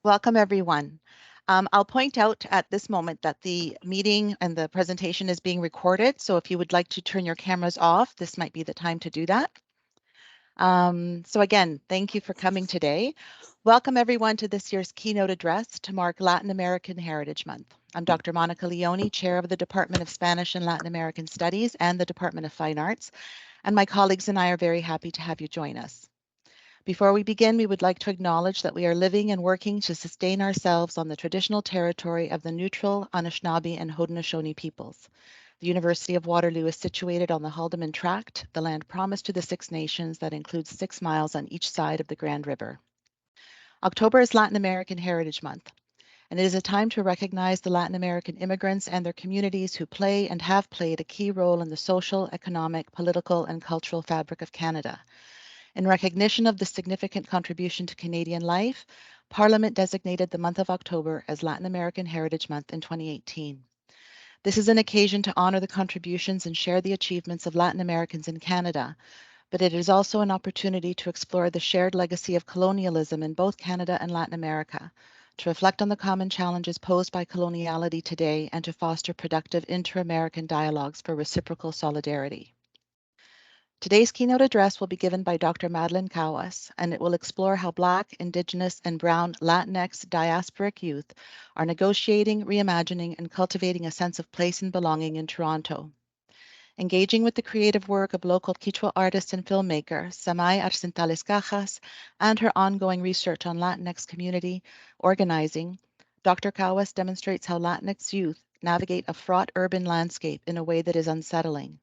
Welcome, everyone. I'll point out at this moment that the meeting and the presentation is being recorded, so if you would like to turn your cameras off, this might be the time to do that. So again, thank you for coming today. Welcome, everyone, to this year's keynote address to mark Latin American Heritage Month. I'm Dr. Monica Leone, Chair of the Department of Spanish and Latin American Studies and the Department of Fine Arts, and my colleagues and I are very happy to have you join us. Before we begin, we would like to acknowledge that we are living and working to sustain ourselves on the traditional territory of the neutral Anishinaabe and Haudenosaunee peoples. The University of Waterloo is situated on the Haldimand Tract, the land promised to the Six Nations that includes 6 miles on each side of the Grand River. October is Latin American Heritage Month, and it is a time to recognize the Latin American immigrants and their communities who play and have played a key role in the social, economic, political, and cultural fabric of Canada. In recognition of the significant contribution to Canadian life, Parliament designated the month of October as Latin American Heritage Month in 2018. This is an occasion to honor the contributions and share the achievements of Latin Americans in Canada, but it is also an opportunity to explore the shared legacy of colonialism in both Canada and Latin America, to reflect on the common challenges posed by coloniality today, and to foster productive inter-American dialogues for reciprocal solidarity. Today's keynote address will be given by Dr. Madelaine Cahuas, and it will explore how Black, Indigenous, and Brown Latinx diasporic youth are negotiating, reimagining, and cultivating a sense of place and belonging in Toronto. Engaging with the creative work of local Kichwa artist and filmmaker Samay Arcentales Cajas and her ongoing research on Latinx community organizing, Dr. Cahuas demonstrates how Latinx youth navigate a fraught urban landscape in a way that is unsettling.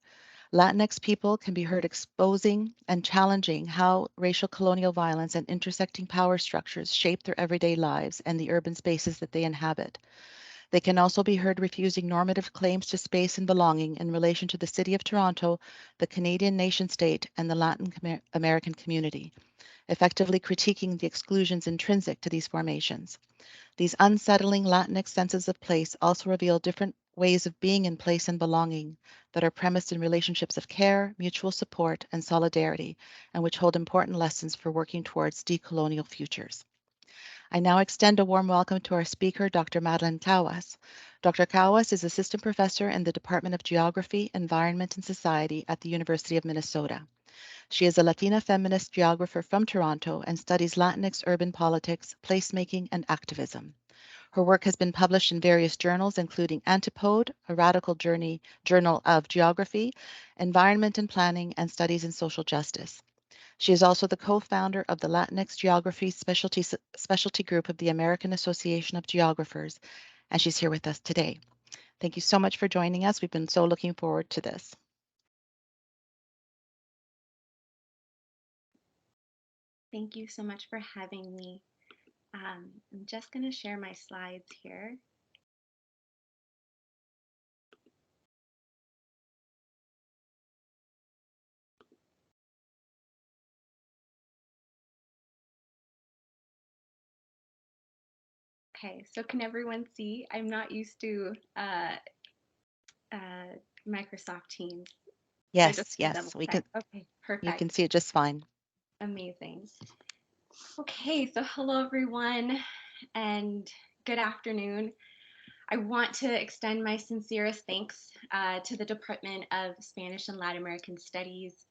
Latinx people can be heard exposing and challenging how racial colonial violence and intersecting power structures shape their everyday lives and the urban spaces that they inhabit. They can also be heard refusing normative claims to space and belonging in relation to the City of Toronto, the Canadian nation-state, and the Latin American community, effectively critiquing the exclusions intrinsic to these formations. These unsettling Latinx senses of place also reveal different ways of being in place and belonging that are premised in relationships of care, mutual support, and solidarity, and which hold important lessons for working towards decolonial futures. I now extend a warm welcome to our speaker, Dr. Madelaine Cahuas. Dr. Cahuas is Assistant Professor in the Department of Geography, Environment, and Society at the University of Minnesota. She is a Latina feminist geographer from Toronto and studies Latinx urban politics, placemaking, and activism. Her work has been published in various journals, including Antipode, a radical journal of geography, environment and planning, and studies in social justice. She is also the co-founder of the Latinx Geography Specialty Group of the American Association of Geographers, and she's here with us today. Thank you so much for joining us. We've been so looking forward to this. Thank you so much for having me. I'm just going to share my slides here. Okay, so can everyone see? I'm not used to Microsoft Teams. Yes, So double we check. can. Okay, You perfect. can see it just fine. Amazing. Okay, so hello everyone and good afternoon. I want to extend my sincerest thanks to the Department of Spanish and Latin American Studies,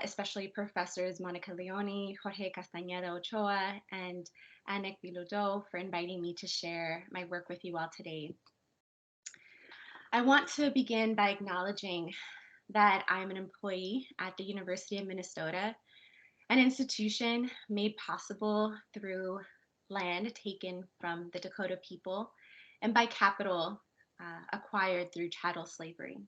especially Professors Monica Leone, Jorge Castañeda Ochoa, and Anik Bilodeau for inviting me to share my work with you all today. I want to begin by acknowledging that I'm an employee at the University of Minnesota, an institution made possible through land taken from the Dakota people and by capital acquired through chattel slavery.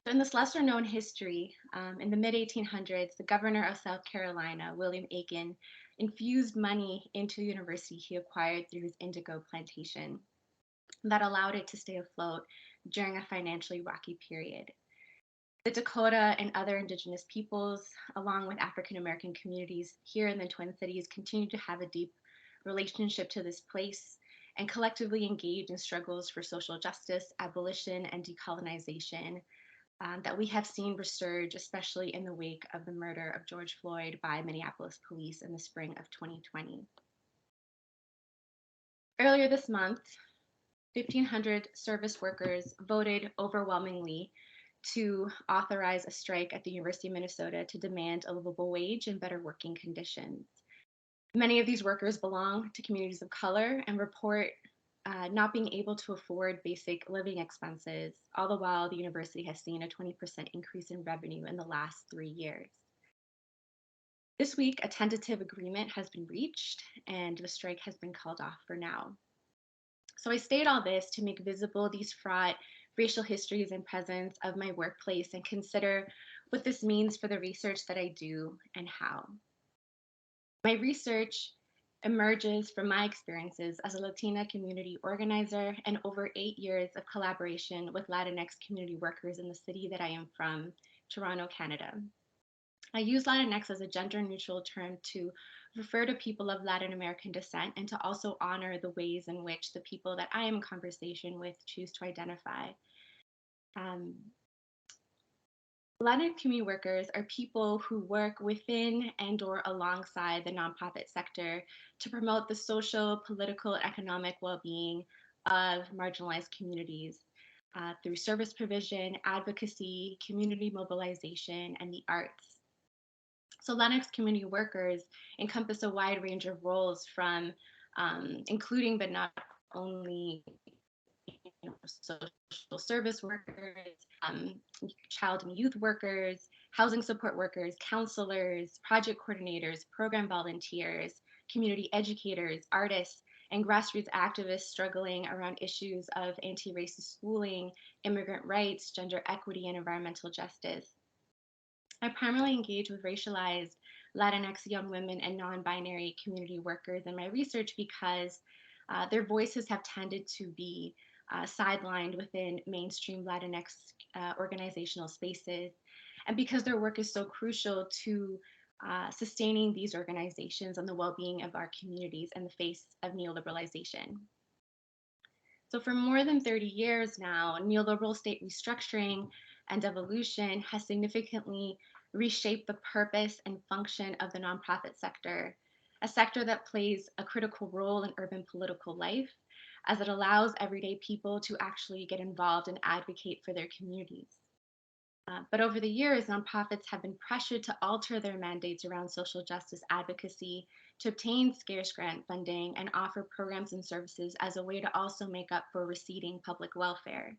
So in this lesser known history, in the mid 1800s, the governor of South Carolina, William Aiken, infused money into the university he acquired through his indigo plantation that allowed it to stay afloat during a financially rocky period. The Dakota and other indigenous peoples, along with African American communities here in the Twin Cities, continue to have a deep relationship to this place and collectively engage in struggles for social justice, abolition, and decolonization that we have seen resurge, especially in the wake of the murder of George Floyd by Minneapolis police in the spring of 2020. Earlier this month, 1,500 service workers voted overwhelmingly to authorize a strike at the University of Minnesota to demand a livable wage and better working conditions. Many of these workers belong to communities of color and report not being able to afford basic living expenses, all the while the university has seen a 20% increase in revenue in the last 3 years. This week, a tentative agreement has been reached and the strike has been called off for now. So I state all this to make visible these fraught racial histories and presence of my workplace and consider what this means for the research that I do and how. My research emerges from my experiences as a Latina community organizer and over 8 years of collaboration with Latinx community workers in the city that I am from, Toronto, Canada. I use Latinx as a gender neutral term to refer to people of Latin American descent and to also honor the ways in which the people that I am in conversation with choose to identify. Latinx community workers are people who work within and or alongside the nonprofit sector to promote the social, political, and economic well-being of marginalized communities through service provision, advocacy, community mobilization, and the arts. So Latinx community workers encompass a wide range of roles from including but not only social service workers, child and youth workers, housing support workers, counselors, project coordinators, program volunteers, community educators, artists, and grassroots activists struggling around issues of anti-racist schooling, immigrant rights, gender equity, and environmental justice. I primarily engage with racialized Latinx young women and non-binary community workers in my research because their voices have tended to be sidelined within mainstream Latinx organizational spaces, and because their work is so crucial to sustaining these organizations and the well-being of our communities in the face of neoliberalization. So for more than 30 years now, neoliberal state restructuring and devolution has significantly reshaped the purpose and function of the nonprofit sector, a sector that plays a critical role in urban political life as it allows everyday people to actually get involved and advocate for their communities. But over the years, nonprofits have been pressured to alter their mandates around social justice advocacy to obtain scarce grant funding and offer programs and services as a way to also make up for receding public welfare.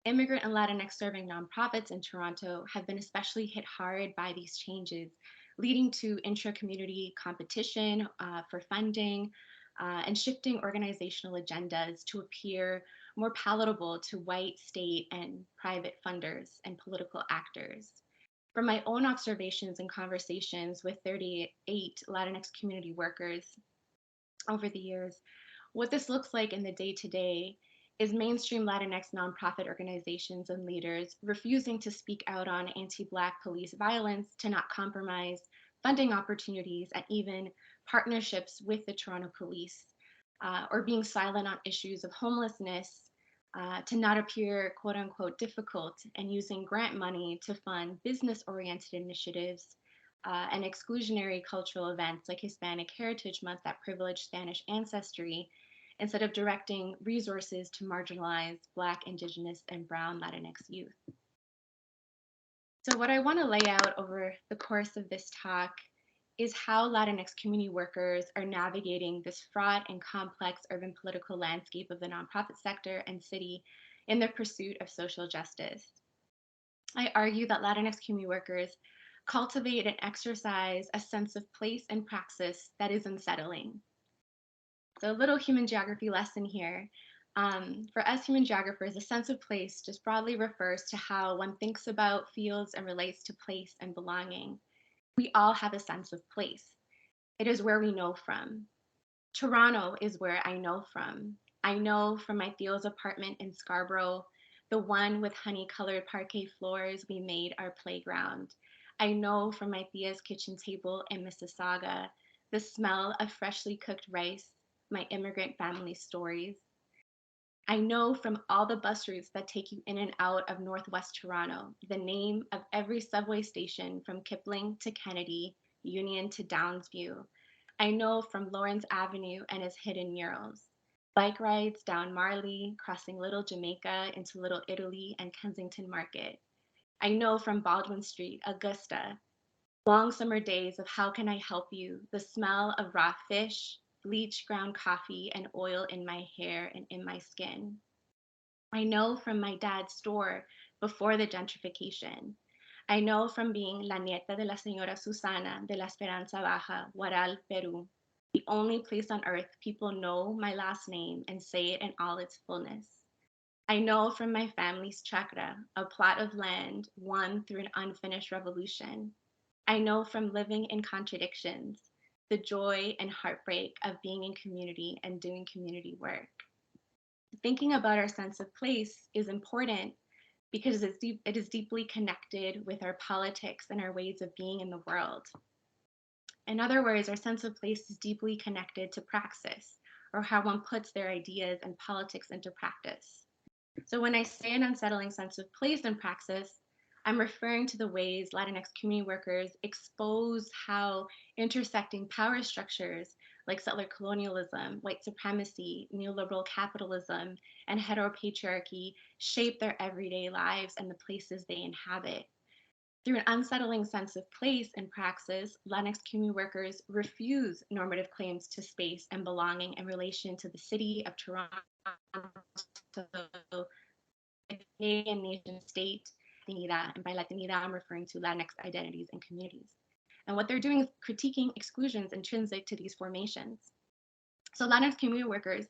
Immigrant and Latinx serving nonprofits in Toronto have been especially hit hard by these changes, leading to intra-community competition for funding and shifting organizational agendas to appear more palatable to white, state, and private funders and political actors. From my own observations and conversations with 38 Latinx community workers over the years, what this looks like in the day-to-day is mainstream Latinx nonprofit organizations and leaders refusing to speak out on anti-Black police violence to not compromise funding opportunities and even partnerships with the Toronto Police, or being silent on issues of homelessness to not appear quote unquote difficult and using grant money to fund business oriented initiatives and exclusionary cultural events like Hispanic Heritage Month that privilege Spanish ancestry instead of directing resources to marginalized Black, Indigenous, and Brown Latinx youth. So what I want to lay out over the course of this talk is how Latinx community workers are navigating this fraught and complex urban political landscape of the nonprofit sector and city in their pursuit of social justice. I argue that Latinx community workers cultivate and exercise a sense of place and praxis that is unsettling. So a little human geography lesson here. For us human geographers, a sense of place just broadly refers to how one thinks about, feels, and relates to place and belonging. We all have a sense of place. It is where we know from. Toronto is where I know from. I know from my Theo's apartment in Scarborough, the one with honey-colored parquet floors we made our playground. I know from my Thea's kitchen table in Mississauga, the smell of freshly cooked rice, my immigrant family stories. I know from all the bus routes that take you in and out of Northwest Toronto, the name of every subway station from Kipling to Kennedy, Union to Downsview. I know from Lawrence Avenue and its hidden murals. bike rides down Marley, crossing Little Jamaica into Little Italy and Kensington Market. I know from Baldwin Street, Augusta, long summer days of how can I help you, the smell of raw fish, bleach ground coffee, and oil in my hair and in my skin. I know from my dad's store before the gentrification. I know from being la nieta de la señora Susana de la Esperanza Baja, Huaral, Peru, the only place on earth people know my last name and say it in all its fullness. I know from my family's chacra, a plot of land won through an unfinished revolution. I know from living in contradictions, the joy and heartbreak of being in community and doing community work. Thinking about our sense of place is important because it is deeply connected with our politics and our ways of being in the world. In other words, our sense of place is deeply connected to praxis, or how one puts their ideas and politics into practice. So when I say an unsettling sense of place and praxis, I'm referring to the ways Latinx community workers expose how intersecting power structures like settler colonialism, white supremacy, neoliberal capitalism, and heteropatriarchy shape their everyday lives and the places they inhabit. Through an unsettling sense of place and praxis, Latinx community workers refuse normative claims to space and belonging in relation to the city of Toronto, the Canadian nation state, Latinidad, and by Latinidad, I'm referring to Latinx identities and communities. And what they're doing is critiquing exclusions intrinsic to these formations. So Latinx community workers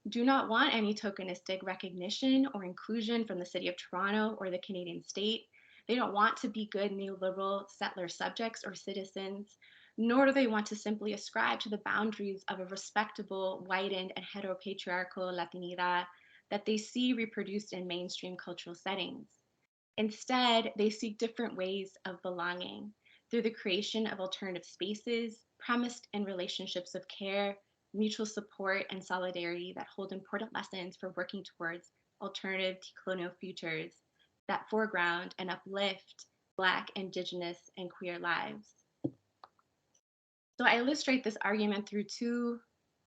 do not want any tokenistic recognition or inclusion from the city of Toronto or the Canadian state. They don't want to be good neoliberal settler subjects or citizens, nor do they want to simply ascribe to the boundaries of a respectable, whitened, and heteropatriarchal Latinidad that they see reproduced in mainstream cultural settings. Instead, they seek different ways of belonging through the creation of alternative spaces premised in relationships of care, mutual support, and solidarity that hold important lessons for working towards alternative decolonial futures that foreground and uplift Black, Indigenous, and queer lives. So I illustrate this argument through two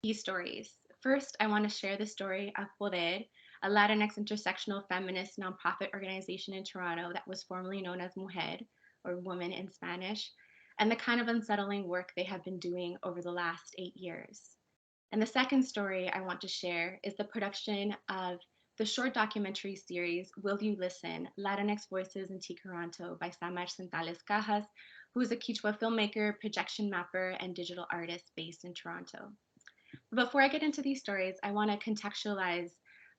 key stories. First, I want to share the story of Poder, a Latinx intersectional feminist nonprofit organization in Toronto that was formerly known as Mujer, or Woman in Spanish, and the kind of unsettling work they have been doing over the last 8 years. And the second story I want to share is the production of the short documentary series, Will You Listen? Latinx Voices in Tkaronto by Samay Arcentales Cajas, who is a Kichwa filmmaker, projection mapper, and digital artist based in Toronto. Before I get into these stories, I want to contextualize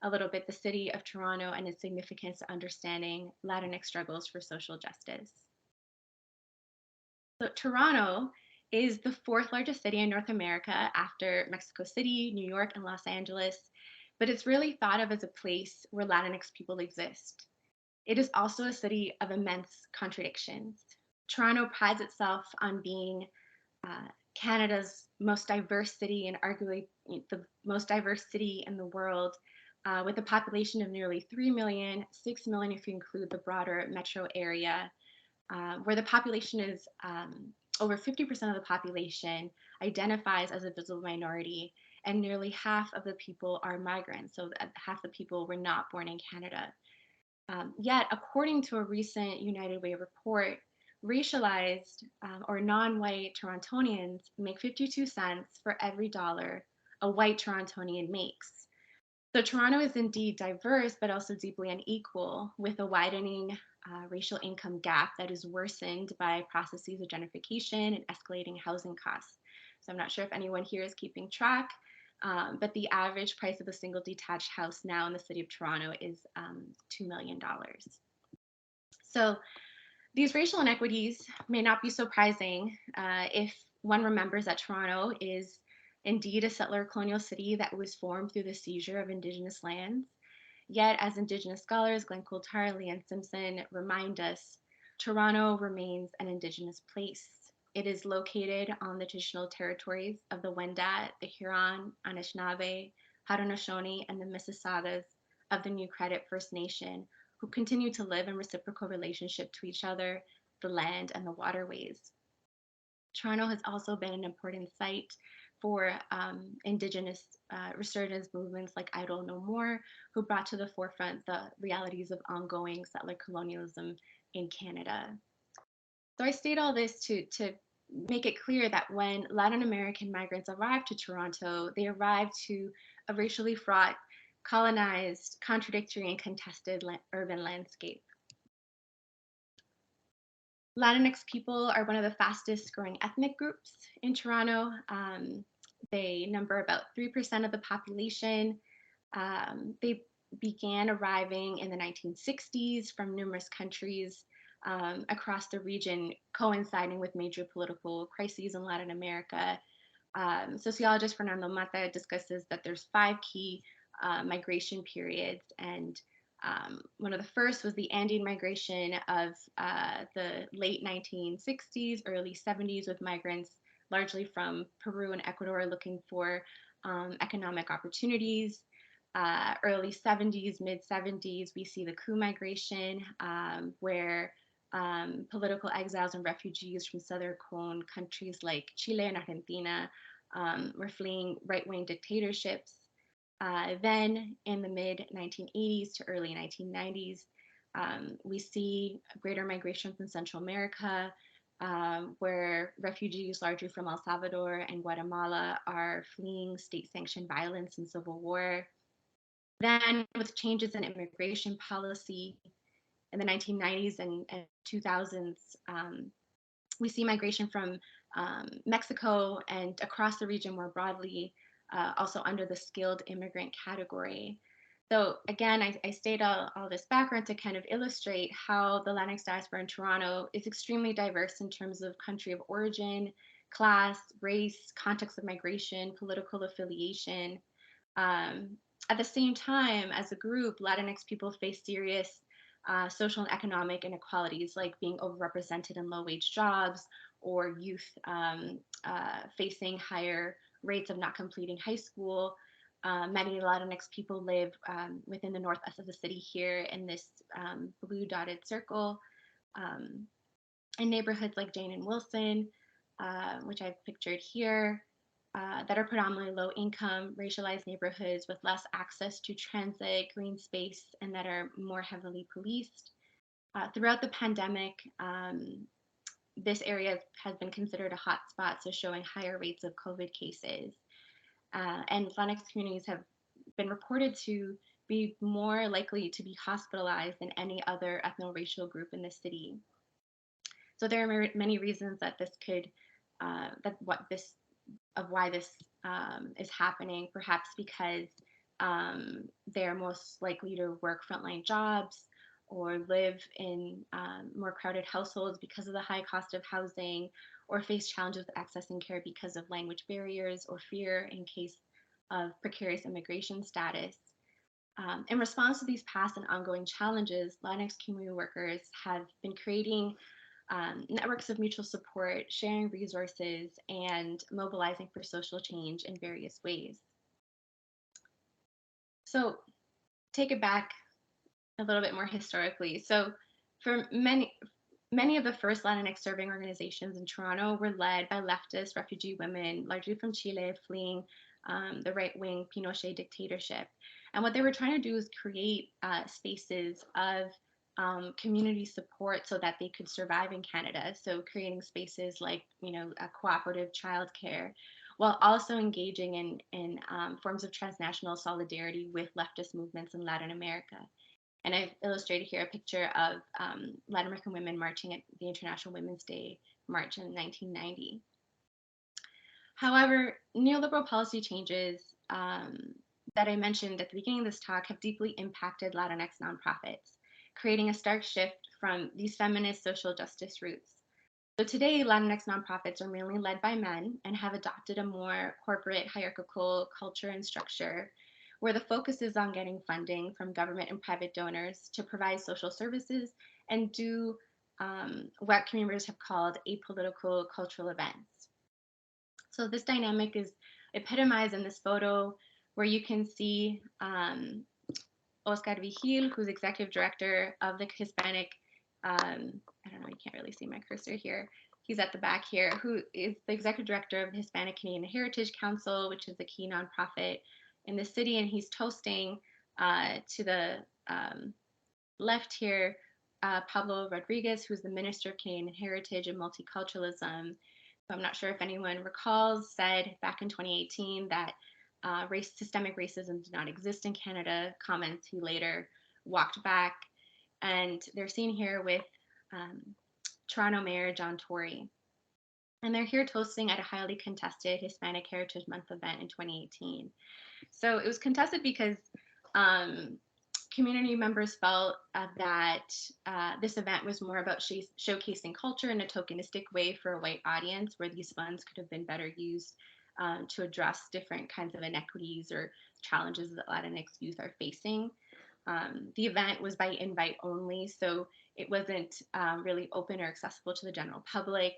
a little bit the city of Toronto and its significance to understanding Latinx struggles for social justice. So Toronto is the fourth largest city in North America after Mexico City, New York, and Los Angeles, but it's really thought of as a place where Latinx people exist. It is also a city of immense contradictions. Toronto prides itself on being Canada's most diverse city and arguably the most diverse city in the world, with a population of nearly 3 million, 6 million if you include the broader metro area, where the population is over 50% of the population identifies as a visible minority, and nearly half of the people are migrants. So half the people were not born in Canada. Yet, according to a recent United Way report, racialized or non-white Torontonians make 52 cents for every dollar a white Torontonian makes. So Toronto is indeed diverse, but also deeply unequal, with a widening racial income gap that is worsened by processes of gentrification and escalating housing costs. So I'm not sure if anyone here is keeping track, but the average price of a single detached house now in the city of Toronto is $2 million. So these racial inequities may not be surprising if one remembers that Toronto is indeed a settler colonial city that was formed through the seizure of Indigenous lands. Yet, as Indigenous scholars Glenn Coulthard, Leanne Simpson remind us, Toronto remains an Indigenous place. It is located on the traditional territories of the Wendat, the Huron, Anishinaabe, Haudenosaunee, and the Mississaugas of the New Credit First Nation, who continue to live in reciprocal relationship to each other, the land, and the waterways. Toronto has also been an important site for Indigenous resurgence movements like Idle No More, who brought to the forefront the realities of ongoing settler colonialism in Canada. So I state all this to make it clear that when Latin American migrants arrived to Toronto, they arrived to a racially fraught, colonized, contradictory, and contested urban landscape. Latinx people are one of the fastest growing ethnic groups in Toronto. They number about 3% of the population. They began arriving in the 1960s from numerous countries across the region, coinciding with major political crises in Latin America. Sociologist Fernando Mata discusses that there's 5 key migration periods, and one of the first was the Andean migration of the late 1960s, early 70s, with migrants largely from Peru and Ecuador looking for economic opportunities. Early 70s, mid 70s, we see the coup migration, where political exiles and refugees from southern cone countries like Chile and Argentina were fleeing right wing dictatorships. Then in the mid 1980s to early 1990s, we see greater migration from Central America, where refugees largely from El Salvador and Guatemala are fleeing state sanctioned violence and civil war. Then, with changes in immigration policy in the 1990s and 2000s, we see migration from Mexico and across the region more broadly, also under the skilled immigrant category. So again, I state all this background to kind of illustrate how the Latinx diaspora in Toronto is extremely diverse in terms of country of origin, class, race, context of migration, political affiliation. At the same time, as a group, Latinx people face serious social and economic inequalities, like being overrepresented in low-wage jobs, or youth facing higher rates of not completing high school. Many Latinx people live within the northwest of the city here in this blue dotted circle, in neighborhoods like Jane and Wilson, which I've pictured here, that are predominantly low income, racialized neighborhoods with less access to transit, green space, and that are more heavily policed. Throughout the pandemic, this area has been considered a hotspot, so showing higher rates of COVID cases. And Latinx communities have been reported to be more likely to be hospitalized than any other ethno-racial group in the city. So there are many reasons that this could, why this is happening. Perhaps because they're most likely to work frontline jobs or live in more crowded households because of the high cost of housing, or face challenges with accessing care because of language barriers or fear in case of precarious immigration status. In response to these past and ongoing challenges, Latinx community workers have been creating networks of mutual support, sharing resources, and mobilizing for social change in various ways. So take it back a little bit more historically. So for many of the first Latinx serving organizations in Toronto were led by leftist refugee women, largely from Chile, fleeing the right-wing Pinochet dictatorship. And what they were trying to do is create spaces of community support so that they could survive in Canada. So creating spaces like, a cooperative childcare, while also engaging in forms of transnational solidarity with leftist movements in Latin America. And I've illustrated here a picture of Latin American women marching at the International Women's Day March in 1990. However, neoliberal policy changes that I mentioned at the beginning of this talk have deeply impacted Latinx nonprofits, creating a stark shift from these feminist social justice roots. So today, Latinx nonprofits are mainly led by men and have adopted a more corporate hierarchical culture and structure, where the focus is on getting funding from government and private donors to provide social services and do what communities have called apolitical cultural events. So this dynamic is epitomized in this photo, where you can see Oscar Vigil, who's executive director of the Hispanic, I don't know, you can't really see my cursor here. he's at the back here, who is the executive director of the Hispanic Canadian Heritage Council, which is a key nonprofit in the city. And he's toasting to the left here, Pablo Rodriguez, who's the Minister of Canadian Heritage and Multiculturalism. So I'm not sure if anyone recalls, said back in 2018 that systemic racism did not exist in Canada, comments he later walked back. And they're seen here with Toronto Mayor John Tory. And they're here toasting at a highly contested Hispanic Heritage Month event in 2018. So it was contested because community members felt that this event was more about showcasing culture in a tokenistic way for a white audience, where these funds could have been better used to address different kinds of inequities or challenges that Latinx youth are facing. The event was by invite only, so it wasn't really open or accessible to the general public.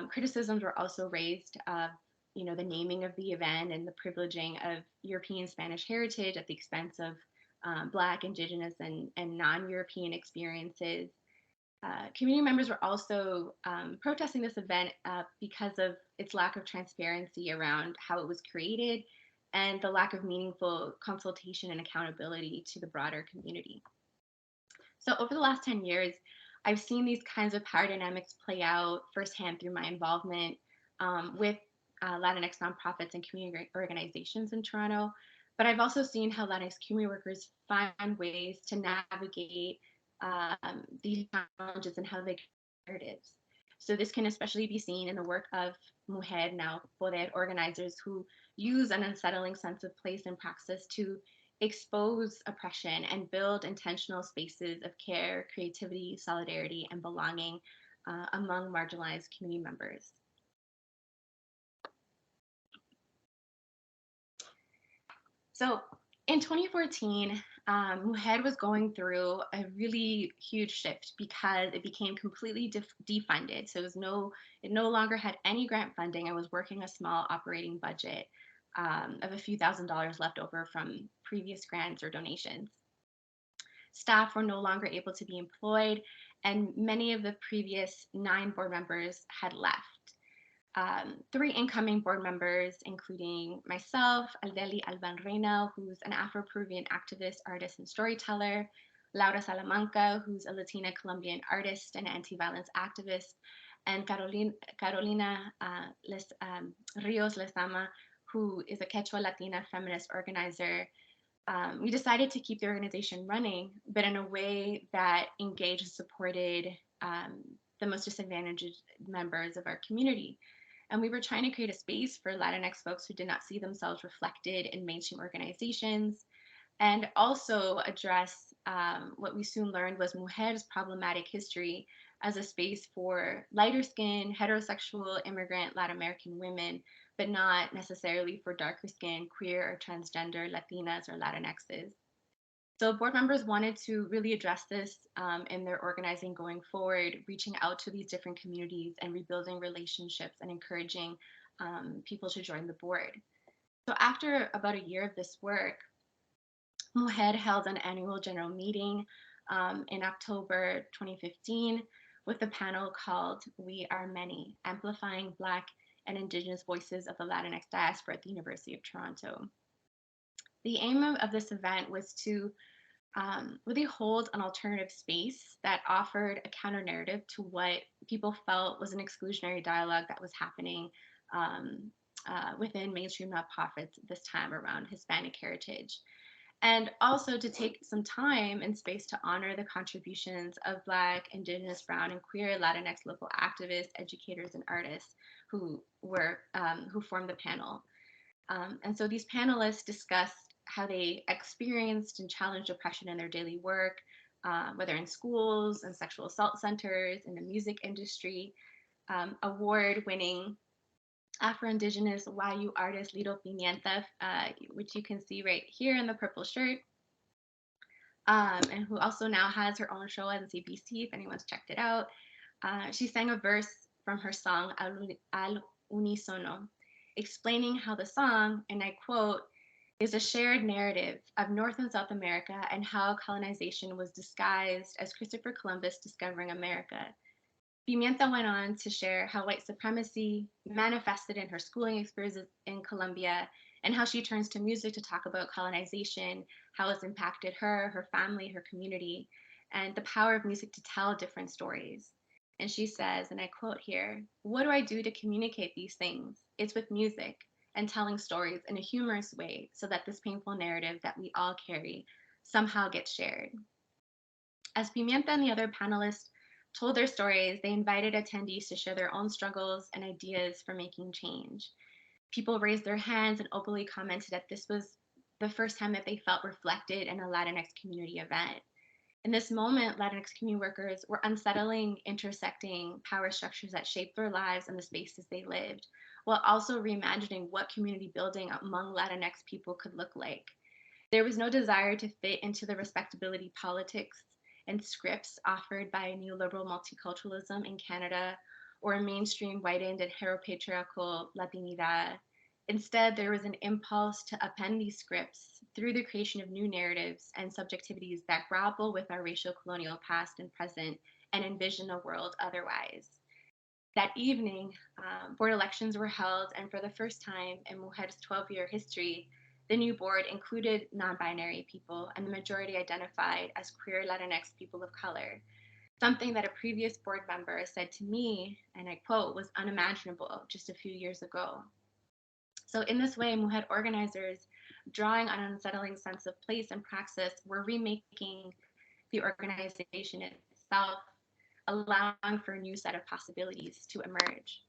Criticisms were also raised of, the naming of the event and the privileging of European Spanish heritage at the expense of Black, Indigenous, and non-European experiences. Community members were also protesting this event because of its lack of transparency around how it was created and the lack of meaningful consultation and accountability to the broader community. So over the last 10 years, I've seen these kinds of power dynamics play out firsthand through my involvement with Latinx nonprofits and community organizations in Toronto. But I've also seen how Latinx community workers find ways to navigate these challenges and how they narratives. So this can especially be seen in the work of Mujer, now Poder organizers, who use an unsettling sense of place and praxis to expose oppression and build intentional spaces of care, creativity, solidarity, and belonging among marginalized community members. So in 2014, Mujer was going through a really huge shift because it became completely defunded. So it no longer had any grant funding. I was working a small operating budget of a few $1,000s left over from previous grants or donations. Staff were no longer able to be employed, and many of the previous 9 board members had left. 3 incoming board members, including myself, Aldeli Alban Reina, who's an Afro-Peruvian activist, artist, and storyteller, Laura Salamanca, who's a Latina Colombian artist and anti-violence activist, and Carolina Rios Lezama, who is a Quechua Latina feminist organizer. We decided to keep the organization running, but in a way that engaged and supported the most disadvantaged members of our community. And we were trying to create a space for Latinx folks who did not see themselves reflected in mainstream organizations, and also address what we soon learned was Mujer's problematic history as a space for lighter skinned, heterosexual, immigrant Latin American women, but not necessarily for darker skinned, queer, or transgender Latinas or Latinxes. So board members wanted to really address this in their organizing going forward, reaching out to these different communities and rebuilding relationships and encouraging people to join the board. So after about a year of this work, Mujer held an annual general meeting in October 2015 with a panel called We Are Many, Amplifying Black and Indigenous Voices of the Latinx Diaspora at the University of Toronto. The aim of this event was to really hold an alternative space that offered a counter narrative to what people felt was an exclusionary dialogue that was happening within mainstream nonprofits this time around Hispanic heritage. And also to take some time and space to honor the contributions of Black, Indigenous, Brown, and queer Latinx local activists, educators, and artists who formed the panel. And so these panelists discussed how they experienced and challenged oppression in their daily work, whether in schools and sexual assault centers, in the music industry. Award-winning Afro-Indigenous YU artist Lido Pimienta, which you can see right here in the purple shirt, and who also now has her own show on CBC, if anyone's checked it out. She sang a verse from her song Al Unisono, explaining how the song, and I quote, is a shared narrative of North and South America and how colonization was disguised as Christopher Columbus discovering America. Pimienta went on to share how white supremacy manifested in her schooling experiences in Colombia and how she turns to music to talk about colonization, how it's impacted her, her family, her community, and the power of music to tell different stories. And she says, and I quote here, "What do I do to communicate these things? It's with music and telling stories in a humorous way so that this painful narrative that we all carry somehow gets shared." As Pimienta and the other panelists told their stories, they invited attendees to share their own struggles and ideas for making change. People raised their hands and openly commented that this was the first time that they felt reflected in a Latinx community event. In this moment, Latinx community workers were unsettling, intersecting power structures that shaped their lives and the spaces they lived, while also reimagining what community building among Latinx people could look like. There was no desire to fit into the respectability politics and scripts offered by neoliberal multiculturalism in Canada or a mainstream whitened and heteropatriarchal Latinidad. Instead, there was an impulse to append these scripts through the creation of new narratives and subjectivities that grapple with our racial colonial past and present and envision a world otherwise. That evening, board elections were held, and for the first time in Mujer's 12-year history, the new board included non binary people, and the majority identified as queer Latinx people of color, something that a previous board member said to me, and I quote, was unimaginable just a few years ago. So, in this way, Mujer organizers, drawing on an unsettling sense of place and praxis, were remaking the organization itself, allowing for a new set of possibilities to emerge.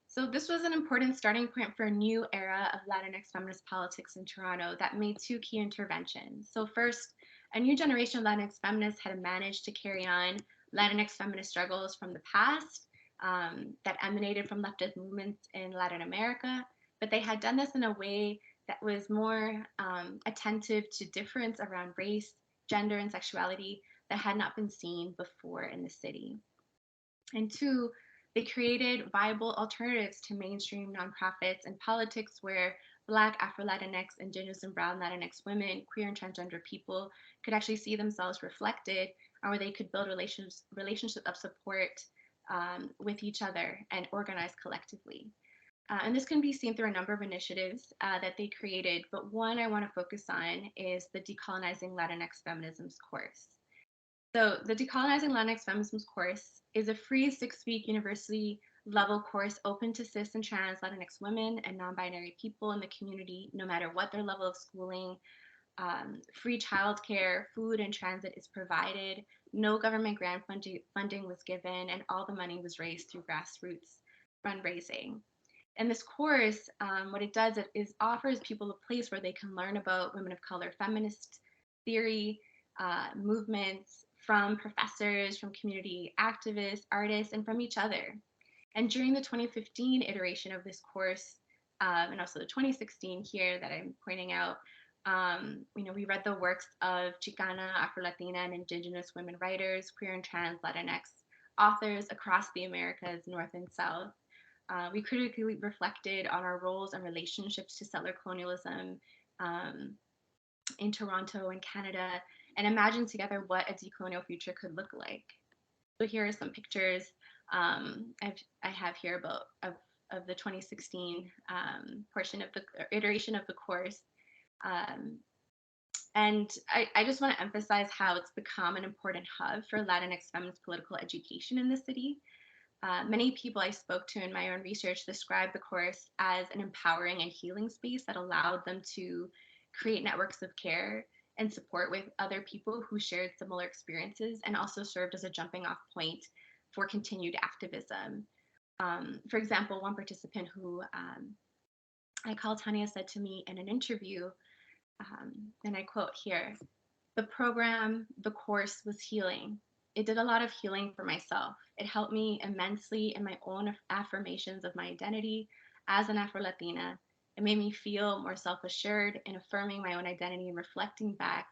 So this was an important starting point for a new era of Latinx feminist politics in Toronto that made two key interventions. So first, a new generation of Latinx feminists had managed to carry on Latinx feminist struggles from the past that emanated from leftist movements in Latin America, but they had done this in a way that was more attentive to difference around race, gender, and sexuality that had not been seen before in the city. And two, they created viable alternatives to mainstream nonprofits and politics where Black, Afro Latinx, Indigenous and Brown Latinx women, queer and transgender people could actually see themselves reflected, and where they could build relationships of support with each other and organize collectively. And this can be seen through a number of initiatives that they created, but one I want to focus on is the Decolonizing Latinx Feminisms course. So the Decolonizing Latinx Feminisms course is a free 6-week university level course open to cis and trans Latinx women and non-binary people in the community, no matter what their level of schooling. Free childcare, food, and transit is provided. No government grant funding was given, and all the money was raised through grassroots fundraising. And this course, what it does is offers people a place where they can learn about women of color feminist theory, movements from professors, from community activists, artists, and from each other. And during the 2015 iteration of this course, and also the 2016 here that I'm pointing out, we read the works of Chicana, Afro-Latina, and Indigenous women writers, queer and trans Latinx authors across the Americas, North and South. We critically reflected on our roles and relationships to settler colonialism in Toronto and Canada, and imagined together what a decolonial future could look like. So here are some pictures I have here of the 2016 portion of the iteration of the course. And I just want to emphasize how it's become an important hub for Latinx feminist political education in the city. Many people I spoke to in my own research described the course as an empowering and healing space that allowed them to create networks of care and support with other people who shared similar experiences, and also served as a jumping off point for continued activism. For example, one participant who I called Tanya said to me in an interview, and I quote here, the course was healing. It did a lot of healing for myself. It helped me immensely in my own affirmations of my identity as an Afro-Latina. It made me feel more self-assured in affirming my own identity and reflecting back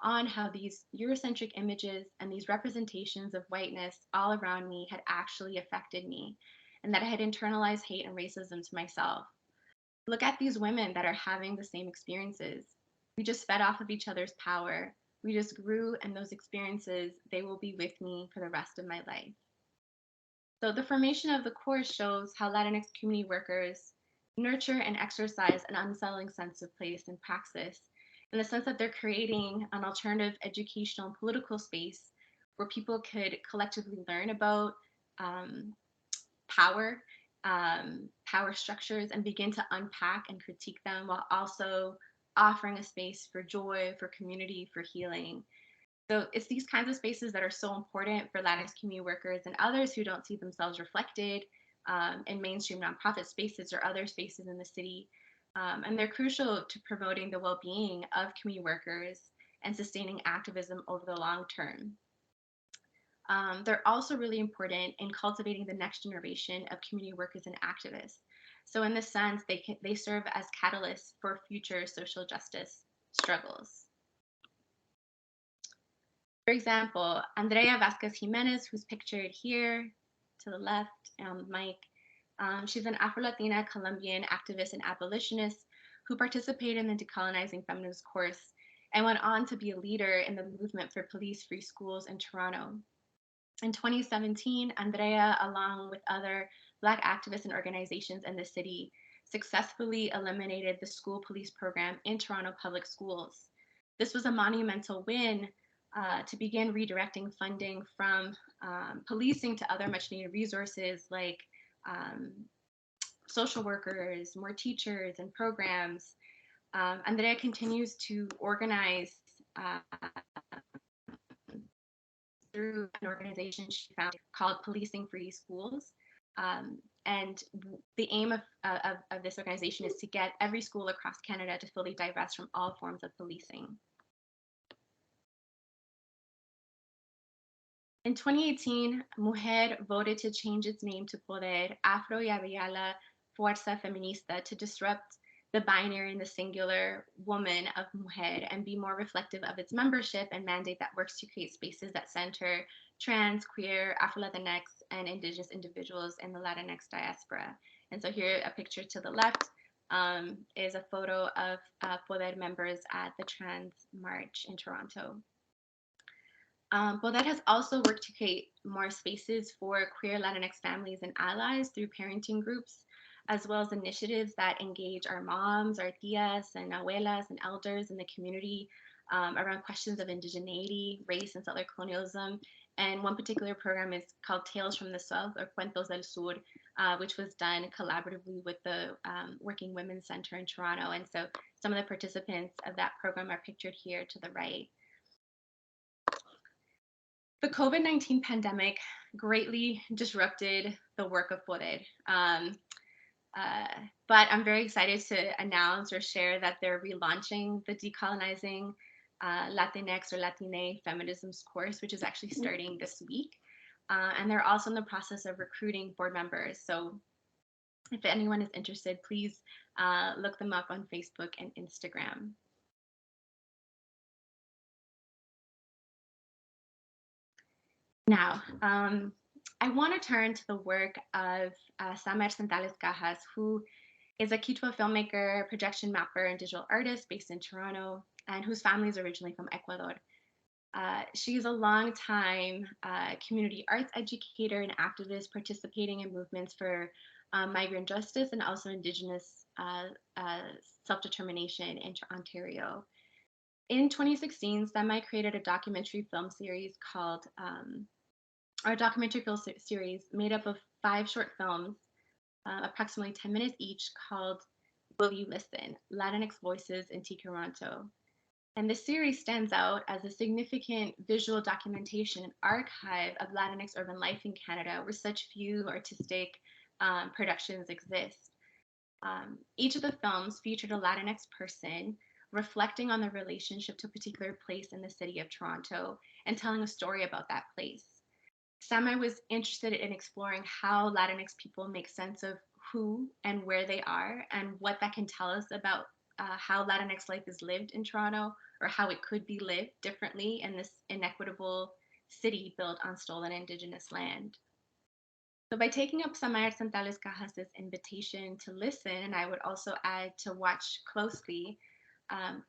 on how these Eurocentric images and these representations of whiteness all around me had actually affected me, and that I had internalized hate and racism to myself. Look at these women that are having the same experiences. We just fed off of each other's power. We just grew, and those experiences, they will be with me for the rest of my life. So the formation of the course shows how Latinx community workers nurture and exercise an unsettling sense of place and praxis, in the sense that they're creating an alternative educational and political space where people could collectively learn about um, power, power structures, and begin to unpack and critique them, while also offering a space for joy, for community, for healing. So it's these kinds of spaces that are so important for Latinx community workers and others who don't see themselves reflected in mainstream nonprofit spaces or other spaces in the city. And they're crucial to promoting the well-being of community workers and sustaining activism over the long term. They're also really important in cultivating the next generation of community workers and activists. So in this sense, they serve as catalysts for future social justice struggles. For example, Andrea Vasquez Jimenez, who's pictured here to the left on the mic, she's an Afro-Latina Colombian activist and abolitionist who participated in the Decolonizing Feminist course and went on to be a leader in the movement for police-free schools in Toronto. In 2017, Andrea, along with other Black activists and organizations in the city, successfully eliminated the school police program in Toronto public schools. This was a monumental win to begin redirecting funding from policing to other much needed resources like um, social workers, more teachers, and programs. Andrea continues to organize through an organization she founded called Policing Free Schools. And the aim of this organization is to get every school across Canada to fully divest from all forms of policing. In 2018, Mujer voted to change its name to Poder Afro y Aviala Fuerza Feminista to disrupt the binary and the singular woman of Mujer and be more reflective of its membership and mandate that works to create spaces that center trans, queer, Afro-Latinx, and Indigenous individuals in the Latinx diaspora. And so here, a picture to the left is a photo of Poder members at the Trans March in Toronto. Poder has also worked to create more spaces for queer Latinx families and allies through parenting groups, as well as initiatives that engage our moms, our tias, and abuelas, and elders in the community around questions of indigeneity, race, and settler colonialism. And one particular program is called Tales from the South, or Cuentos del Sur, which was done collaboratively with the Working Women's Center in Toronto. And so some of the participants of that program are pictured here to the right. The COVID-19 pandemic greatly disrupted the work of Poder. But I'm very excited to announce or share that they're relaunching the Decolonizing Latinx or Latine Feminisms course, which is actually starting this week. And they're also in the process of recruiting board members. So if anyone is interested, please look them up on Facebook and Instagram. Now, I want to turn to the work of Samay Arcentales Cajas, who is a Kichwa filmmaker, projection mapper, and digital artist based in Toronto, and whose family is originally from Ecuador. She's a longtime community arts educator and activist participating in movements for migrant justice and also Indigenous self-determination in Ontario. In 2016, Samay created a documentary film series called, or a documentary film series made up of 5 short films, approximately 10 minutes each, called Will You Listen? Latinx Voices in Tkaronto. And the series stands out as a significant visual documentation and archive of Latinx urban life in Canada, where such few artistic productions exist. Each of the films featured a Latinx person reflecting on their relationship to a particular place in the city of Toronto and telling a story about that place. Samay was interested in exploring how Latinx people make sense of who and where they are and what that can tell us about how Latinx life is lived in Toronto, or how it could be lived differently in this inequitable city built on stolen Indigenous land. So by taking up Samay Arcentales Cajas' invitation to listen, and I would also add to watch closely,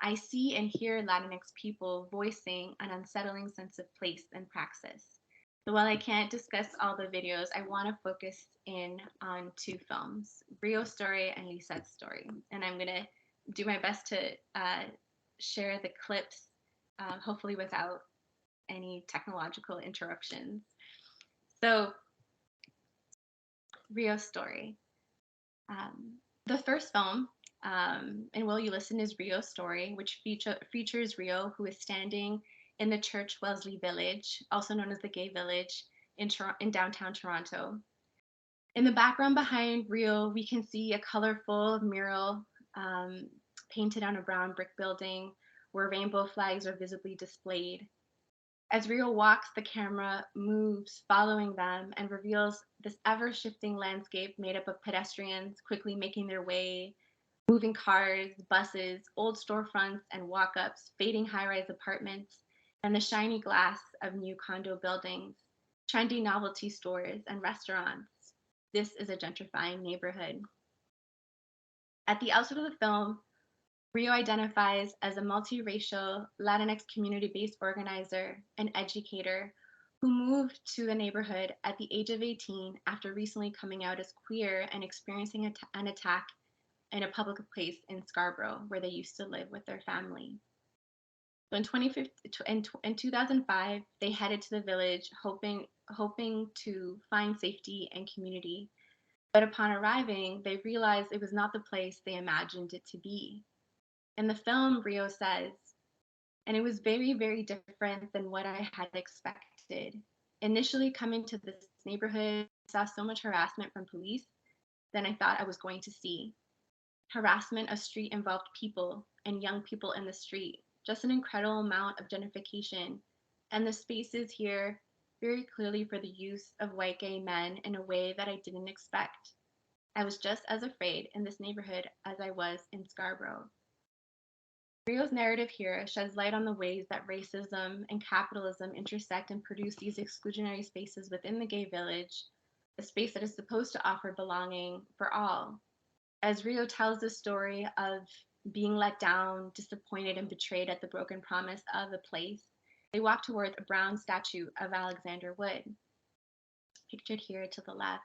I see and hear Latinx people voicing an unsettling sense of place and praxis. So while I can't discuss all the videos, I want to focus in on two films, Rio's story and Lisette's story. And I'm going to do my best to share the clips, hopefully without any technological interruptions. So, Rio's story. The first film, and Will You Listen, is Rio's story, which features Rio, who is standing in the Church Wellesley Village, also known as the Gay Village, in downtown Toronto. In the background behind Rio, we can see a colorful mural painted on a brown brick building where rainbow flags are visibly displayed. As Rio walks, the camera moves, following them, and reveals this ever shifting landscape made up of pedestrians quickly making their way, moving cars, buses, old storefronts and walk ups, fading high rise apartments, and the shiny glass of new condo buildings, trendy novelty stores, and restaurants. This is a gentrifying neighborhood. At the outset of the film, Rio identifies as a multiracial Latinx community-based organizer and educator who moved to the neighborhood at the age of 18 after recently coming out as queer and experiencing an attack in a public place in Scarborough, where they used to live with their family. So in 2005, they headed to the village hoping to find safety and community. But upon arriving, they realized it was not the place they imagined it to be. In the film, Rio says, and it was very, very different than what I had expected. Initially coming to this neighborhood, I saw so much harassment from police than I thought I was going to see. Harassment of street involved people and young people in the street, just an incredible amount of gentrification. And the spaces here very clearly for the use of white gay men in a way that I didn't expect. I was just as afraid in this neighborhood as I was in Scarborough. Rio's narrative here sheds light on the ways that racism and capitalism intersect and produce these exclusionary spaces within the gay village, a space that is supposed to offer belonging for all. As Rio tells the story of being let down, disappointed, and betrayed at the broken promise of a place, they walk towards a brown statue of Alexander Wood, pictured here to the left.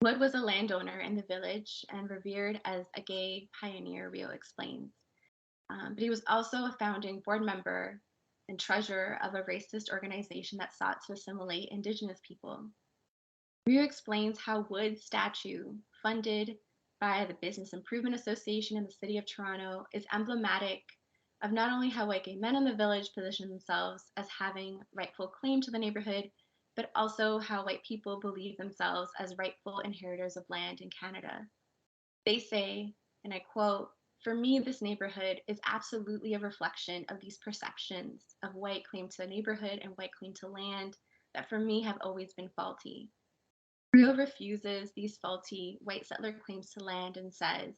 Wood was a landowner in the village and revered as a gay pioneer, Rio explains. But he was also a founding board member and treasurer of a racist organization that sought to assimilate Indigenous people. Rio explains how Wood's statue, funded by the Business Improvement Association in the city of Toronto, is emblematic of not only how white gay men in the village position themselves as having rightful claim to the neighborhood, but also how white people believe themselves as rightful inheritors of land in Canada. They say, and I quote, "For me, this neighborhood is absolutely a reflection of these perceptions of white claim to neighborhood and white claim to land that for me have always been faulty." Rio refuses these faulty white settler claims to land and says,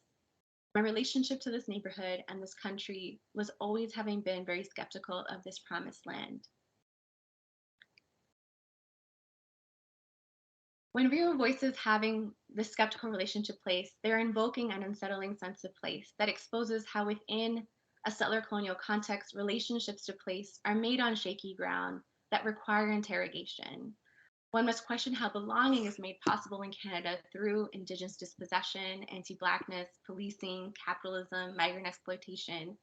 "My relationship to this neighborhood and this country was always having been very skeptical of this promised land." When Rio voices having this skeptical relationship place, they're invoking an unsettling sense of place that exposes how within a settler colonial context, relationships to place are made on shaky ground that require interrogation. One must question how belonging is made possible in Canada through Indigenous dispossession, anti-Blackness, policing, capitalism, migrant exploitation.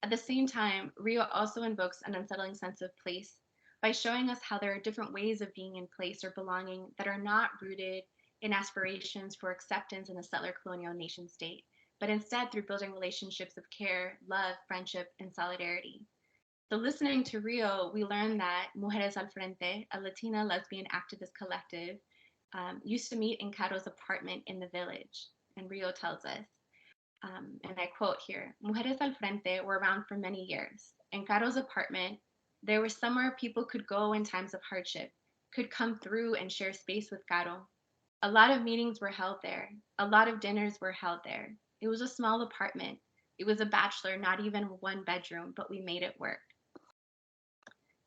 At the same time, Rio also invokes an unsettling sense of place by showing us how there are different ways of being in place or belonging that are not rooted in aspirations for acceptance in a settler colonial nation state, but instead through building relationships of care, love, friendship, and solidarity. So listening to Rio, we learned that Mujeres al Frente, a Latina lesbian activist collective, used to meet in Caro's apartment in the village. And Rio tells us, and I quote here, "Mujeres al Frente were around for many years. In Caro's apartment, there was somewhere people could go in times of hardship, could come through and share space with Caro. A lot of meetings were held there. A lot of dinners were held there. It was a small apartment. It was a bachelor, not even one bedroom, but we made it work."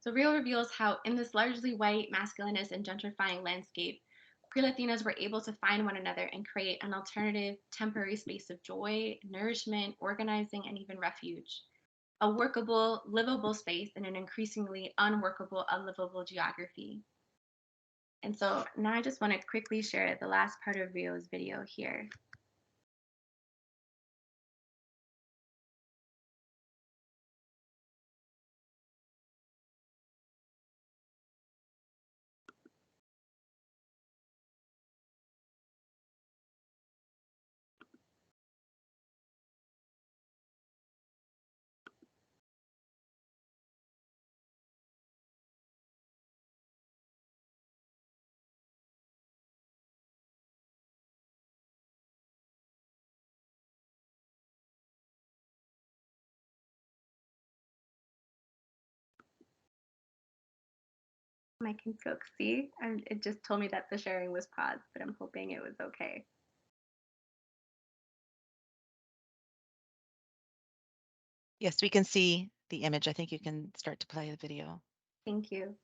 So Rio reveals how in this largely white, masculinist, and gentrifying landscape, queer Latinas were able to find one another and create an alternative, temporary space of joy, nourishment, organizing, and even refuge. A workable, livable space in an increasingly unworkable, unlivable geography. And so now I just want to quickly share the last part of Rio's video here. My folks see, and it just told me that the sharing was paused, but I'm hoping it was okay. Yes, we can see the image. I think you can start to play the video. Thank you.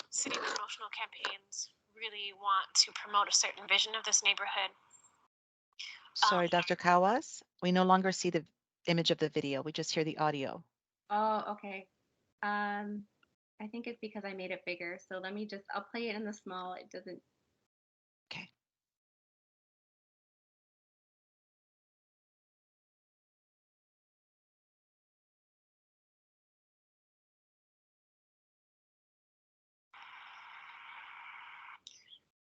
City promotional campaigns really want to promote a certain vision of this neighborhood. Sorry, Dr. Cahuas, we no longer see the image of the video. We just hear the audio. Oh, okay. I think it's because I made it bigger. So let me I'll play it in the small. It doesn't. Okay.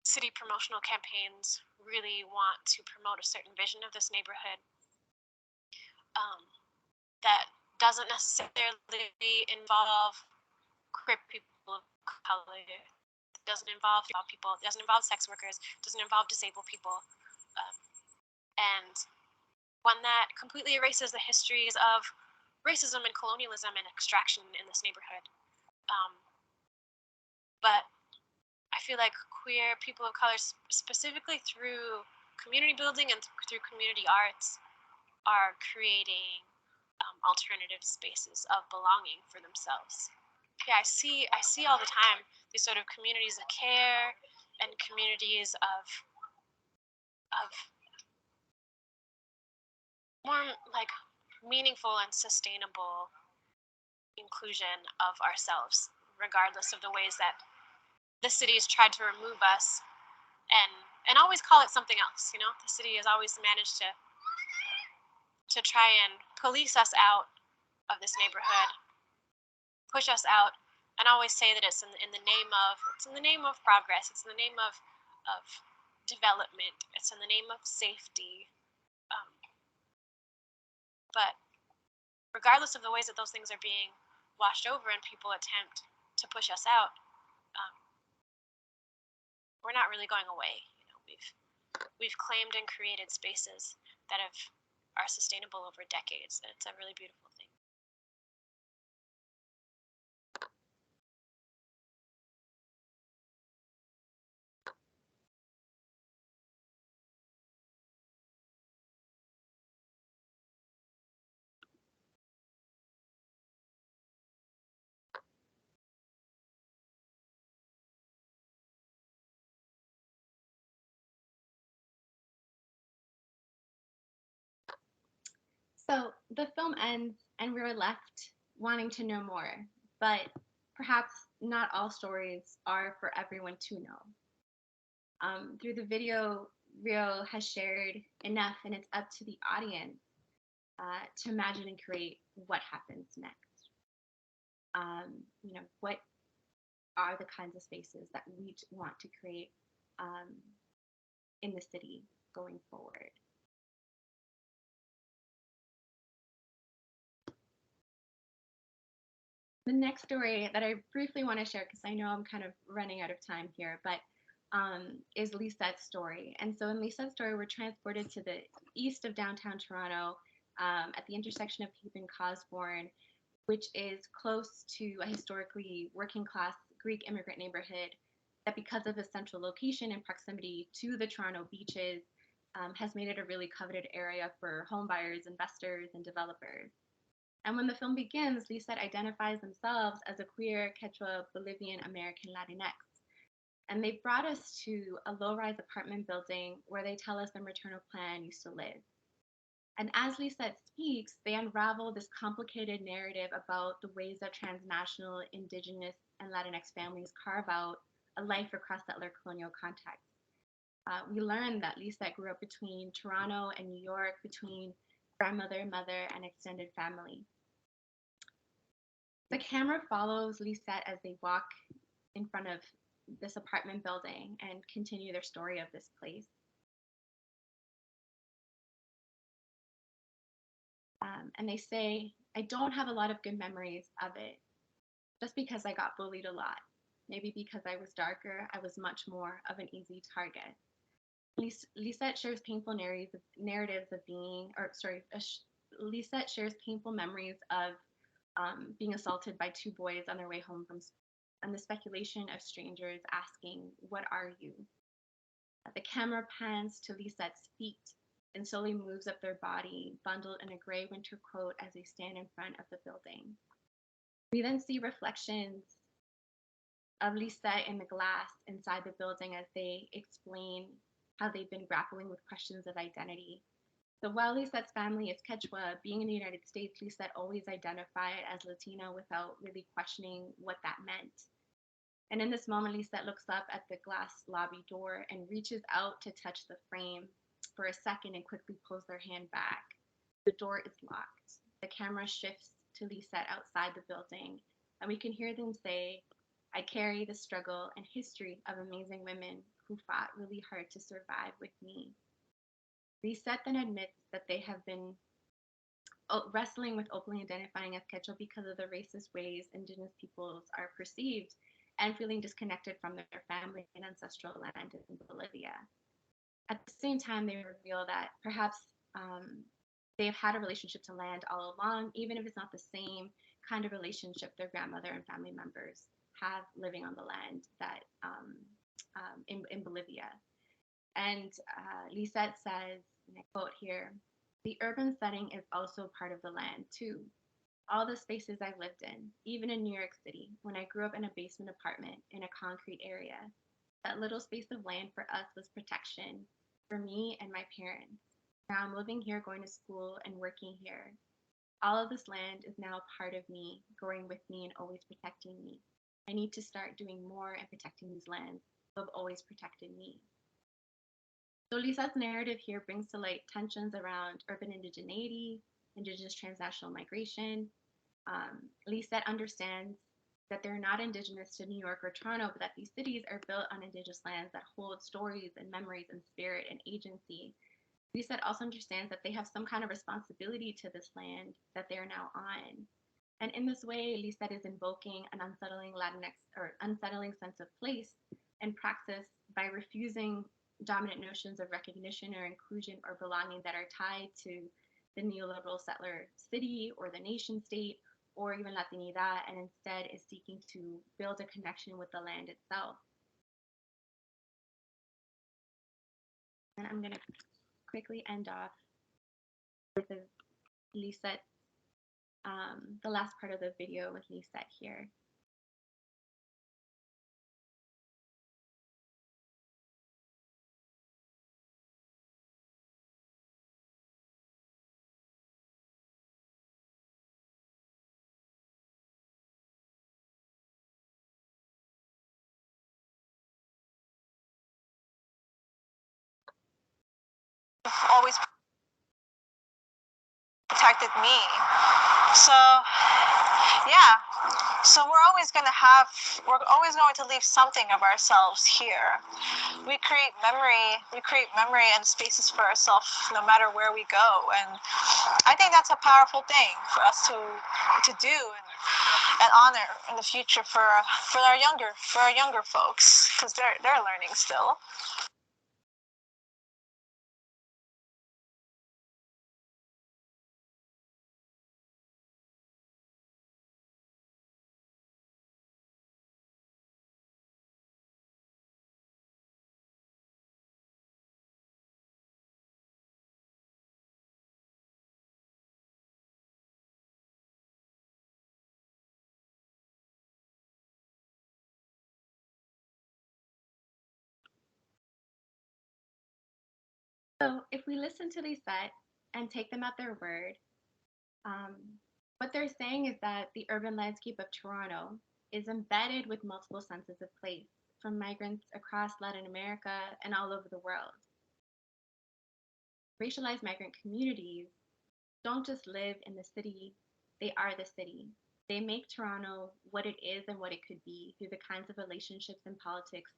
City promotional campaigns really want to promote a certain vision of this neighborhood that doesn't necessarily involve queer people of color, doesn't involve people, doesn't involve sex workers, doesn't involve disabled people, and one that completely erases the histories of racism and colonialism and extraction in this neighborhood. But I feel like queer people of color, specifically through community building and through community arts, are creating alternative spaces of belonging for themselves. Yeah, I see all the time these sort of communities of care and communities of more like meaningful and sustainable inclusion of ourselves, regardless of the ways that the city's tried to remove us and always call it something else. You know, the city has always managed to try and police us out of this neighborhood, push us out, and always say that it's in the name of progress. It's in the name of development. It's in the name of safety. But regardless of the ways that those things are being washed over and people attempt to push us out, we're not really going away. You know, we've claimed and created spaces that are sustainable over decades, and it's a really beautiful thing. So the film ends, and we're left wanting to know more, but perhaps not all stories are for everyone to know. Through the video, Rio has shared enough, and it's up to the audience to imagine and create what happens next. You know, what are the kinds of spaces that we want to create in the city going forward? The next story that I briefly want to share, because I know I'm kind of running out of time here, but is Lisette's story. And so in Lisette's story, we're transported to the east of downtown Toronto at the intersection of Keith and Cosborn, which is close to a historically working class Greek immigrant neighborhood that, because of its central location and proximity to the Toronto beaches, has made it a really coveted area for homebuyers, investors, and developers. And when the film begins, Lisette identifies themselves as a queer Quechua Bolivian American Latinx. And they brought us to a low-rise apartment building where they tell us their maternal clan used to live. And as Lisette speaks, they unravel this complicated narrative about the ways that transnational, Indigenous, and Latinx families carve out a life across settler colonial contexts. We learned that Lisette grew up between Toronto and New York, between grandmother, mother, and extended family. The camera follows Lisette as they walk in front of this apartment building and continue their story of this place. And they say, I don't have a lot of good memories of it, just because I got bullied a lot. Maybe because I was darker, I was much more of an easy target. Lisette shares painful narratives of being, or sorry, Lisette shares painful memories of being assaulted by two boys on their way home from school, and the speculation of strangers asking, what are you? The camera pans to Lisette's feet and slowly moves up their body, bundled in a gray winter coat as they stand in front of the building. We then see reflections of Lisette in the glass inside the building as they explain how they've been grappling with questions of identity. So while Lisette's family is Kichwa, being in the United States, Lisette always identified as Latina without really questioning what that meant. And in this moment, Lisette looks up at the glass lobby door and reaches out to touch the frame for a second and quickly pulls their hand back. The door is locked. The camera shifts to Lisette outside the building, and we can hear them say, I carry the struggle and history of amazing women who fought really hard to survive with me. Lisette then admits that they have been wrestling with openly identifying as Quechua because of the racist ways Indigenous peoples are perceived and feeling disconnected from their family and ancestral land in Bolivia. At the same time, they reveal that perhaps they have had a relationship to land all along, even if it's not the same kind of relationship their grandmother and family members have living on the land that in Bolivia. And Lisette says, and I quote here, the urban setting is also part of the land too. All the spaces I've lived in, even in New York City, when I grew up in a basement apartment in a concrete area, that little space of land for us was protection for me and my parents. Now I'm living here, going to school and working here. All of this land is now a part of me, growing with me and always protecting me. I need to start doing more and protecting these lands who have always protected me. So Lisette's narrative here brings to light tensions around urban indigeneity, Indigenous transnational migration. Lisette understands that they're not Indigenous to New York or Toronto, but that these cities are built on Indigenous lands that hold stories and memories and spirit and agency. Lisette also understands that they have some kind of responsibility to this land that they are now on. And in this way, Lisette is invoking an unsettling Latinx or unsettling sense of place and praxis by refusing dominant notions of recognition or inclusion or belonging that are tied to the neoliberal settler city or the nation state or even Latinidad, and instead is seeking to build a connection with the land itself. And I'm going to quickly end off with Lisette, the last part of the video with Lisette here. Always protected me. So, yeah. So we're always going to leave something of ourselves here. We create memory and spaces for ourselves no matter where we go. And I think that's a powerful thing for us to do and honor in the future for our younger folks, because they're learning still. So if we listen to Lisette and take them at their word, um, what they're saying is that the urban landscape of Toronto is embedded with multiple senses of place from migrants across Latin America and all over the world. Racialized migrant communities don't just live in the city, they are the city. They make Toronto what it is and what it could be through the kinds of relationships and politics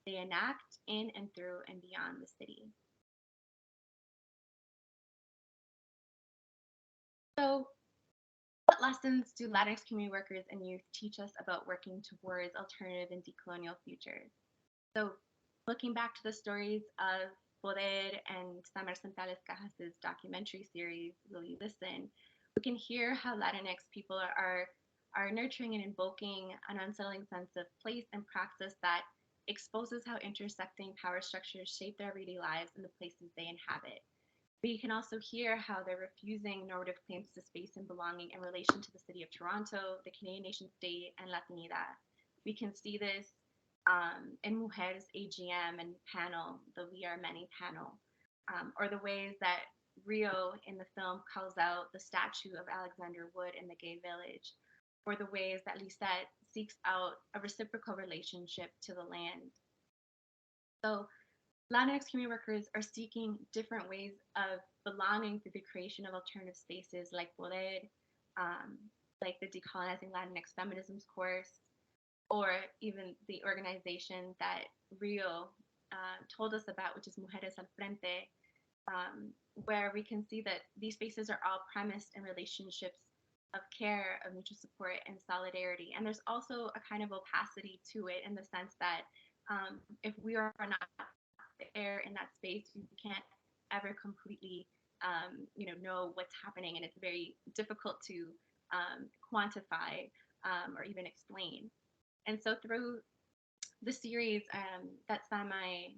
they enact in and through and beyond the city. So, what lessons do Latinx community workers and youth teach us about working towards alternative and decolonial futures? So, looking back to the stories of Poder and Samay Arcentales Cajas' documentary series, Will You Listen? We can hear how Latinx people are nurturing and invoking an unsettling sense of place and praxis that exposes how intersecting power structures shape their everyday lives and the places they inhabit. But you can also hear how they're refusing normative claims to space and belonging in relation to the city of Toronto, the Canadian nation state, and Latinidad. We can see this in Mujeres AGM and panel, the We Are Many panel, or the ways that Rio in the film calls out the statue of Alexander Wood in the gay village, or the ways that Lisette seeks out a reciprocal relationship to the land. So Latinx community workers are seeking different ways of belonging through the creation of alternative spaces like Poder, um, like the Decolonizing Latinx Feminisms course, or even the organization that Rio told us about, which is Mujeres al Frente, where we can see that these spaces are all premised in relationships of care, of mutual support, and solidarity. And there's also a kind of opacity to it in the sense that if we are not there in that space, you can't ever completely, know what's happening, and it's very difficult to quantify or even explain. And so through the series that Samay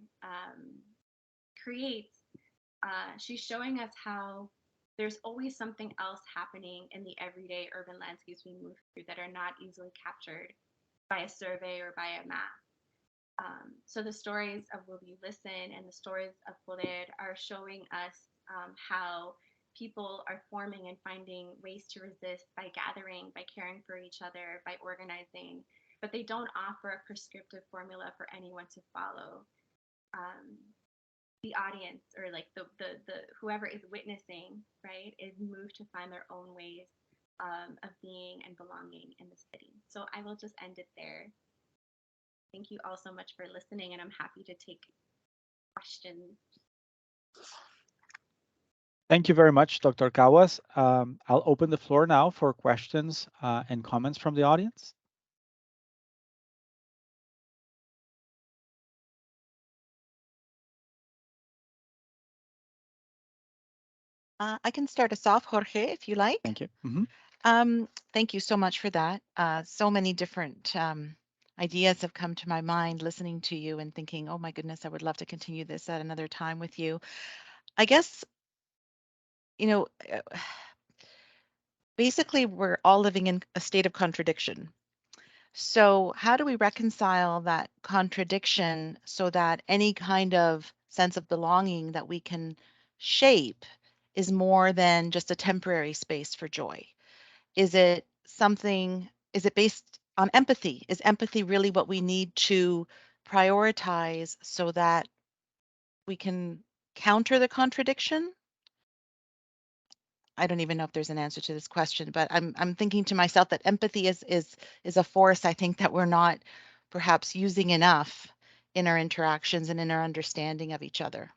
creates, she's showing us how there's always something else happening in the everyday urban landscapes we move through that are not easily captured by a survey or by a map. So the stories of Will You Listen and the stories of Poder are showing us how people are forming and finding ways to resist by gathering, by caring for each other, by organizing, but they don't offer a prescriptive formula for anyone to follow. The audience, or like the whoever is witnessing, right, is moved to find their own ways of being and belonging in the city. So I will just end it there. Thank you all so much for listening, and I'm happy to take questions. Thank you very much, Dr. Cahuas. I'll open the floor now for questions and comments from the audience. I can start us off, Jorge, if you like. Thank you. Thank you so much for that. So many different ideas have come to my mind listening to you and thinking, oh my goodness, I would love to continue this at another time with you. I guess, you know, basically we're all living in a state of contradiction. So how do we reconcile that contradiction so that any kind of sense of belonging that we can shape is more than just a temporary space for joy? Is it something, is it based on empathy? Is empathy really what we need to prioritize so that we can counter the contradiction? I don't even know if there's an answer to this question, but I'm thinking to myself that empathy is a force I think that we're not perhaps using enough in our interactions and in our understanding of each other.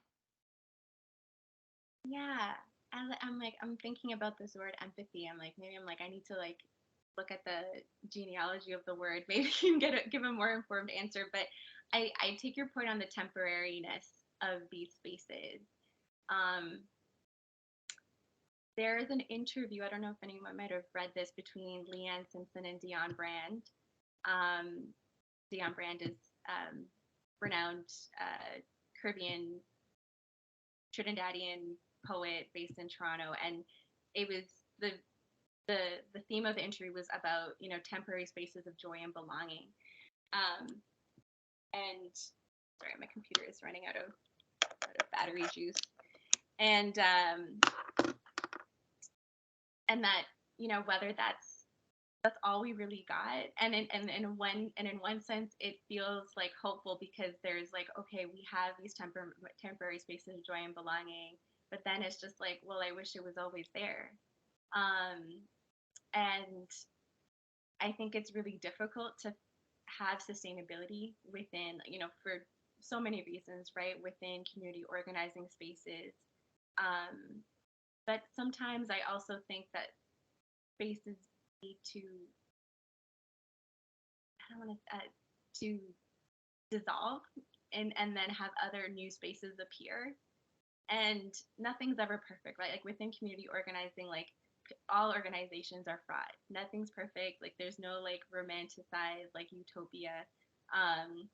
Yeah, I'm thinking about this word empathy. I need to look at the genealogy of the word. Maybe you can give a more informed answer. But I take your point on the temporariness of these spaces. There is an interview, I don't know if anyone might have read this, between Leanne Simpson and Dion Brand. Dion Brand is renowned Caribbean Trinidadian poet based in Toronto, and it was the theme of the interview was about temporary spaces of joy and belonging. And sorry, my computer is running out of battery juice. and that, you know, whether that's all we really got. And in one sense it feels like hopeful, because there's like, okay, we have these temporary spaces of joy and belonging, but then it's just like, well, I wish it was always there. And I think it's really difficult to have sustainability within, you know, for so many reasons, right, within community organizing spaces. But sometimes I also think that spaces need to, I don't want to dissolve, and then have other new spaces appear. And nothing's ever perfect, right? Like within community organizing, like all organizations are fraught. Nothing's perfect. Like there's no like romanticized like utopia. Um,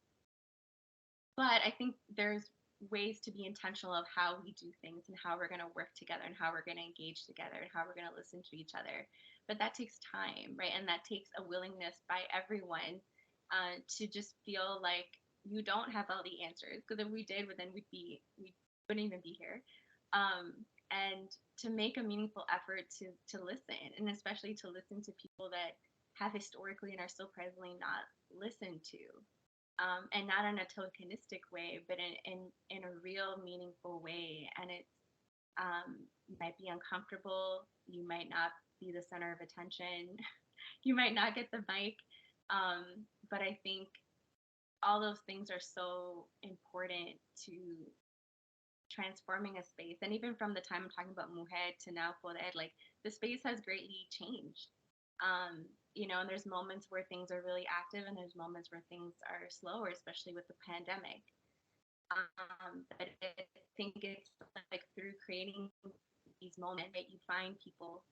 but I think there's ways to be intentional of how we do things and how we're going to work together and how we're going to engage together and how we're going to listen to each other. But that takes time, right? And that takes a willingness by everyone to just feel like you don't have all the answers. Because if we did, well, then we wouldn't even be here. And to make a meaningful effort to listen, and especially to listen to people that have historically and are still presently not listened to, and not in a tokenistic way, but in a real, meaningful way. And it might be uncomfortable. You might not be the center of attention. You might not get the mic. But I think all those things are so important to transforming a space. And even from the time I'm talking about Mujer to now Poder, like the space has greatly changed. You know, and there's moments where things are really active and there's moments where things are slower, especially with the pandemic. But I think it's like through creating these moments that you find people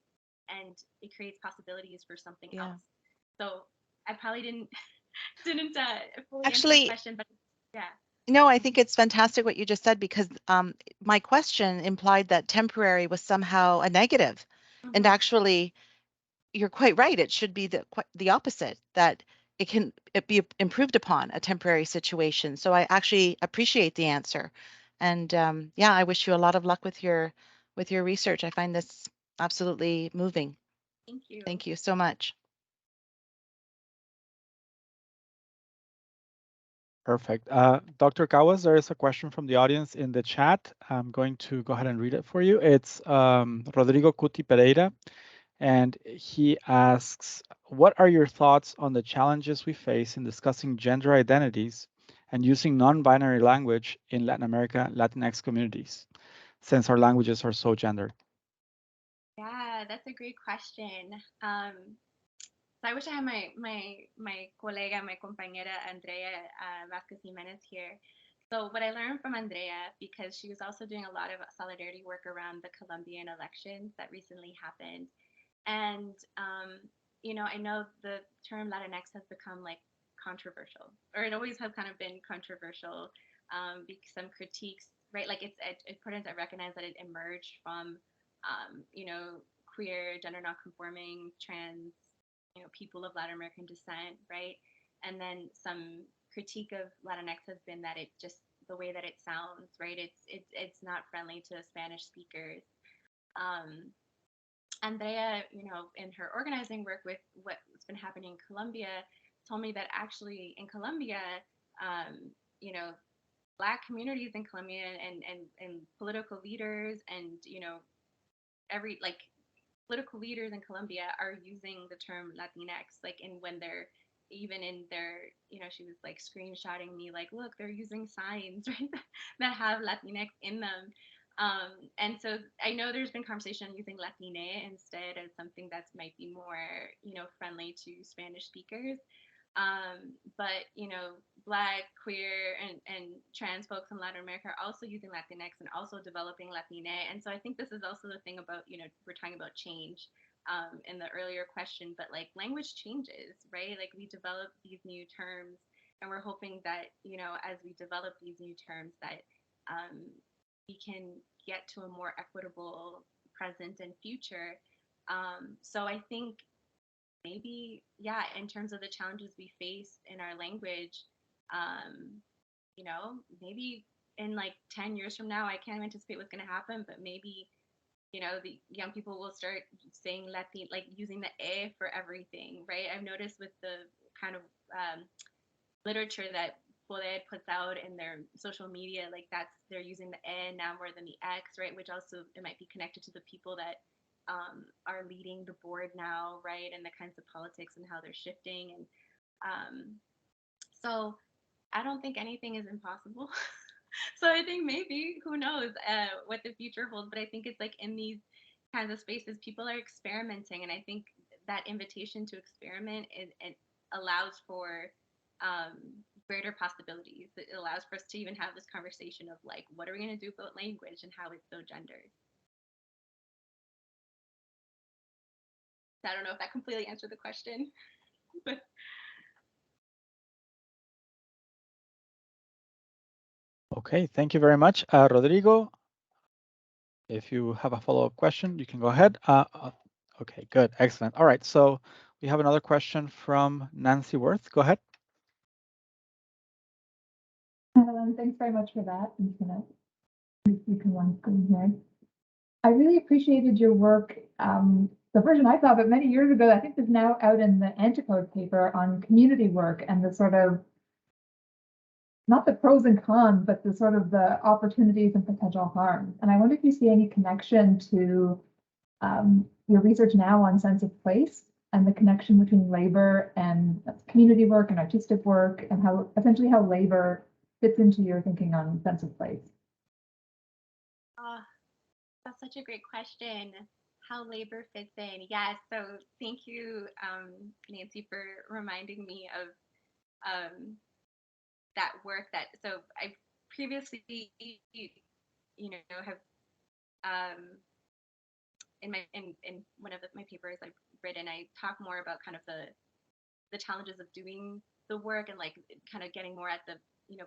and it creates possibilities for something Yeah. else. So I probably didn't fully answer the Actually, question, but yeah. no, I think it's fantastic what you just said, because my question implied that temporary was somehow a negative. And Mm-hmm. actually, you're quite right. It should be the opposite, that it be improved upon a temporary situation. So I actually appreciate the answer. And yeah, I wish you a lot of luck with your research. I find this absolutely moving. Thank you. Thank you so much. Perfect. Dr. Cahuas, there is a question from the audience in the chat. I'm going to go ahead and read it for you. It's Rodrigo Cuti Pereira, and he asks, what are your thoughts on the challenges we face in discussing gender identities and using non-binary language in Latin America, Latinx communities, since our languages are so gendered? Yeah, that's a great question. So I wish I had my colega, my compañera Andrea Vasquez Jimenez here. So what I learned from Andrea, because she was also doing a lot of solidarity work around the Colombian elections that recently happened, and you know, I know the term Latinx has become like controversial, or it always has kind of been controversial, because some critiques, right? Like it's important to recognize that it emerged from, you know, queer, gender non-conforming, trans, you know, people of Latin American descent, right? And then some critique of Latinx has been that it just, the way that it sounds, right? It's not friendly to Spanish speakers. Um, Andrea, you know, in her organizing work with what's been happening in Colombia, told me that actually in Colombia, you know, Black communities in Colombia and political leaders and, you know, every like political leaders in Colombia are using the term Latinx, like in when they're even in their, you know, she was like screenshotting me, like, look, they're using signs, right, that have Latinx in them. And so I know there's been conversation on using Latine instead as something that might be more, you know, friendly to Spanish speakers. But you know, Black, queer, and trans folks in Latin America are also using Latinx and also developing Latine. And so I think this is also the thing about, you know, we're talking about change in the earlier question, but like language changes, right? Like we develop these new terms, and we're hoping that, you know, as we develop these new terms, that we can get to a more equitable present and future. So I think maybe, yeah, in terms of the challenges we face in our language, you know, maybe in like 10 years from now, I can't anticipate what's going to happen, but maybe, the young people will start saying Latin, like using the e for everything, right? I've noticed with the kind of literature that Poder puts out in their social media, like they're using the e now more than the x, right? Which also it might be connected to the people that are leading the board now, right? And the kinds of politics and how they're shifting. And so I don't think anything is impossible. So I think maybe, who knows what the future holds, but I think it's like in these kinds of spaces, people are experimenting. And I think that invitation to experiment, it allows for greater possibilities. It allows for us to even have this conversation of like, what are we going to do about language and how it's so gendered? I don't know if that completely answered the question, but Okay, thank you very much. Rodrigo, if you have a follow-up question, you can go ahead. Okay, good, excellent. All right, so we have another question from Nancy Worth. Go ahead. Madelaine, thanks very much for that. You can one screen here. I really appreciated your work. The version I saw, but many years ago, I think is now out in the Antipode paper on community work and the sort of, not the pros and cons, but the sort of the opportunities and potential harms. And I wonder if you see any connection to your research now on sense of place and the connection between labor and community work and artistic work, and how essentially how labor fits into your thinking on sense of place. That's such a great question. How labor fits in. Yeah, so thank you, Nancy, for reminding me of that work so I previously, have in one of my papers I've written, I talk more about kind of the challenges of doing the work and like kind of getting more at the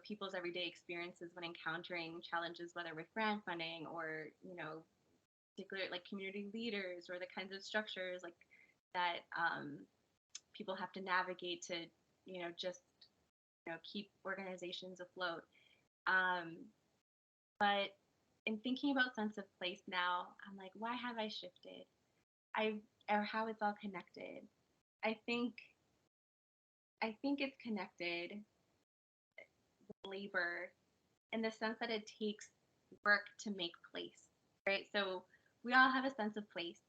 people's everyday experiences when encountering challenges, whether with grant funding or particular like community leaders, or the kinds of structures like that people have to navigate to just keep organizations afloat. But in thinking about sense of place now, I'm like, why have I shifted? Or how it's all connected. I think it's connected with labor in the sense that it takes work to make place, right? So we all have a sense of place,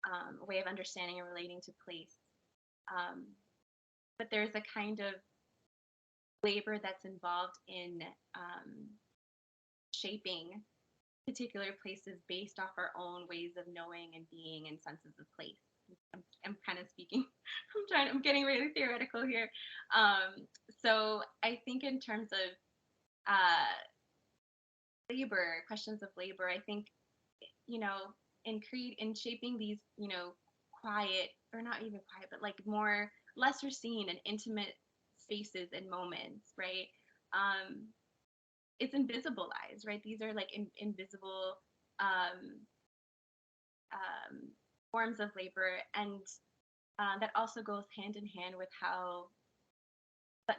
a way of understanding and relating to place. But there's a kind of labor that's involved in shaping particular places based off our own ways of knowing and being and senses of place. I'm kind of speaking, I'm getting really theoretical here. So I think in terms of labor, questions of labor, I think, in shaping these, quiet, or not even quiet, but like more lesser seen and intimate spaces and moments, right? It's invisibilized, right? These are like invisible forms of labor, and that also goes hand in hand with how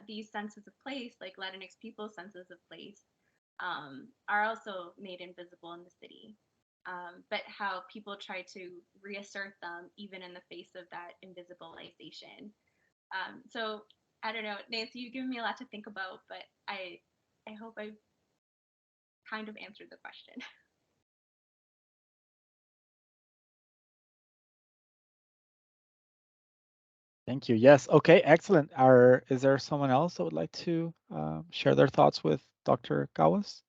these senses of place, like Latinx people's senses of place, are also made invisible in the city. But how people try to reassert them even in the face of that invisibilization. So I don't know, Nancy, you've given me a lot to think about, but I hope I've kind of answered the question. Thank you. Yes. Okay. Excellent. Is there someone else that would like to share their thoughts with Dr. Cahuas?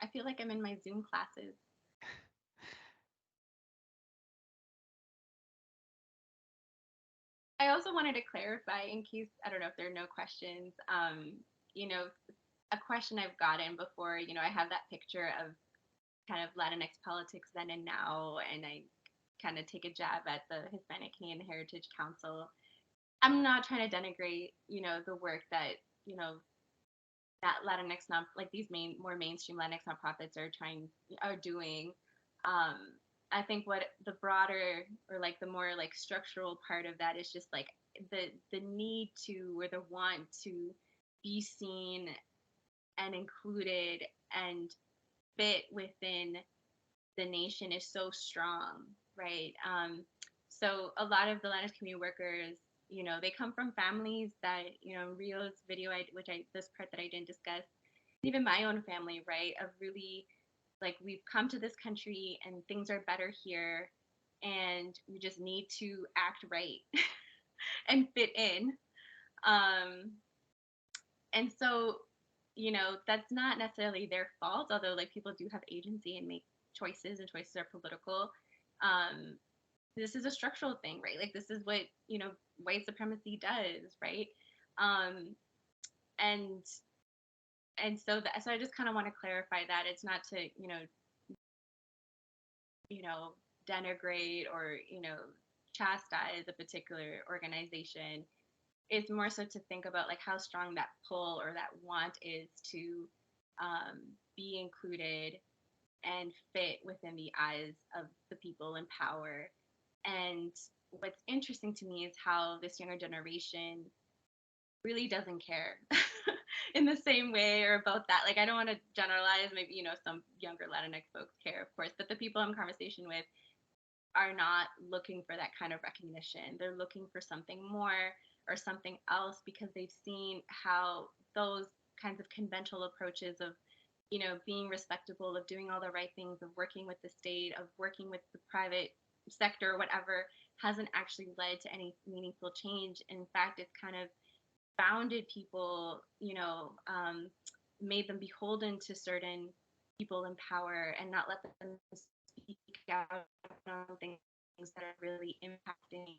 I feel like I'm in my Zoom classes. I also wanted to clarify, in case, I don't know if there are no questions, a question I've gotten before, I have that picture of kind of Latinx politics then and now, and I kind of take a jab at the Hispanic Canadian Heritage Council. I'm not trying to denigrate, the work that, that Latinx like these more mainstream Latinx nonprofits are doing. I think what the broader or like the more like structural part of that is just like the need to or the want to be seen and included and fit within the nation is so strong, right? So a lot of the Latinx community workers, you know, they come from families that, you know, Rio's video, this part that I didn't discuss, even my own family, right? Of really like we've come to this country and things are better here, and we just need to act right and fit in. And so, you know, that's not necessarily their fault, although like people do have agency and make choices, and choices are political. Um, this is a structural thing, right? Like this is what, you know, white supremacy does, right? Um, and so I just kind of want to clarify that it's not to, you know, denigrate or, you know, chastise a particular organization. It's more so to think about like how strong that pull or that want is to be included and fit within the eyes of the people in power. And what's interesting to me is how this younger generation really doesn't care in the same way or about that. Like, I don't want to generalize, maybe, you know, some younger Latinx folks care, of course, but the people I'm in conversation with are not looking for that kind of recognition. They're looking for something more or something else because they've seen how those kinds of conventional approaches of, you know, being respectable, of doing all the right things, of working with the state, of working with the private sector, or whatever, hasn't actually led to any meaningful change. In fact, it's kind of bounded people, you know, made them beholden to certain people in power and not let them speak out on things that are really impacting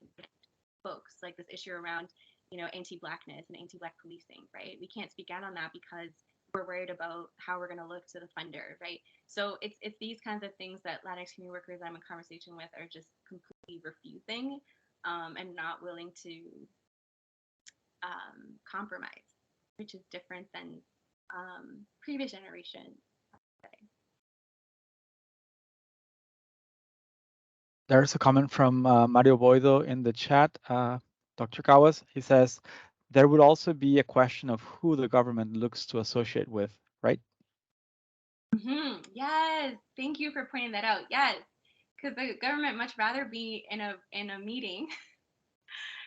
folks, like this issue around, you know, anti-blackness and anti-black policing, right? We can't speak out on that because we're worried about how we're going to look to the funder, right? So it's these kinds of things that Latinx community workers I'm in conversation with are just completely refusing and not willing to compromise, which is different than previous generation. There's a comment from Mario Boido in the chat, Dr. Cahuas. He says, there would also be a question of who the government looks to associate with, right? Mm-hmm. Yes, thank you for pointing that out. Yes, because the government much rather be in a meeting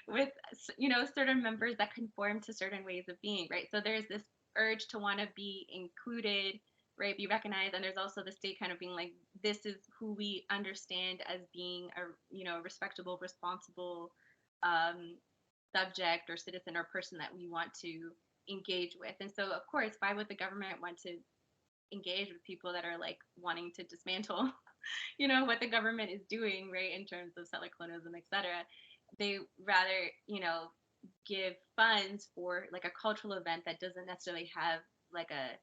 with, you know, certain members that conform to certain ways of being, right? So there's this urge to want to be included, right, be recognized, and there's also the state kind of being like, this is who we understand as being a, you know, respectable, responsible subject or citizen or person that we want to engage with. And so of course, why would the government want to engage with people that are like wanting to dismantle you know, what the government is doing, right, in terms of settler colonialism, et cetera? They rather, you know, give funds for like a cultural event that doesn't necessarily have like a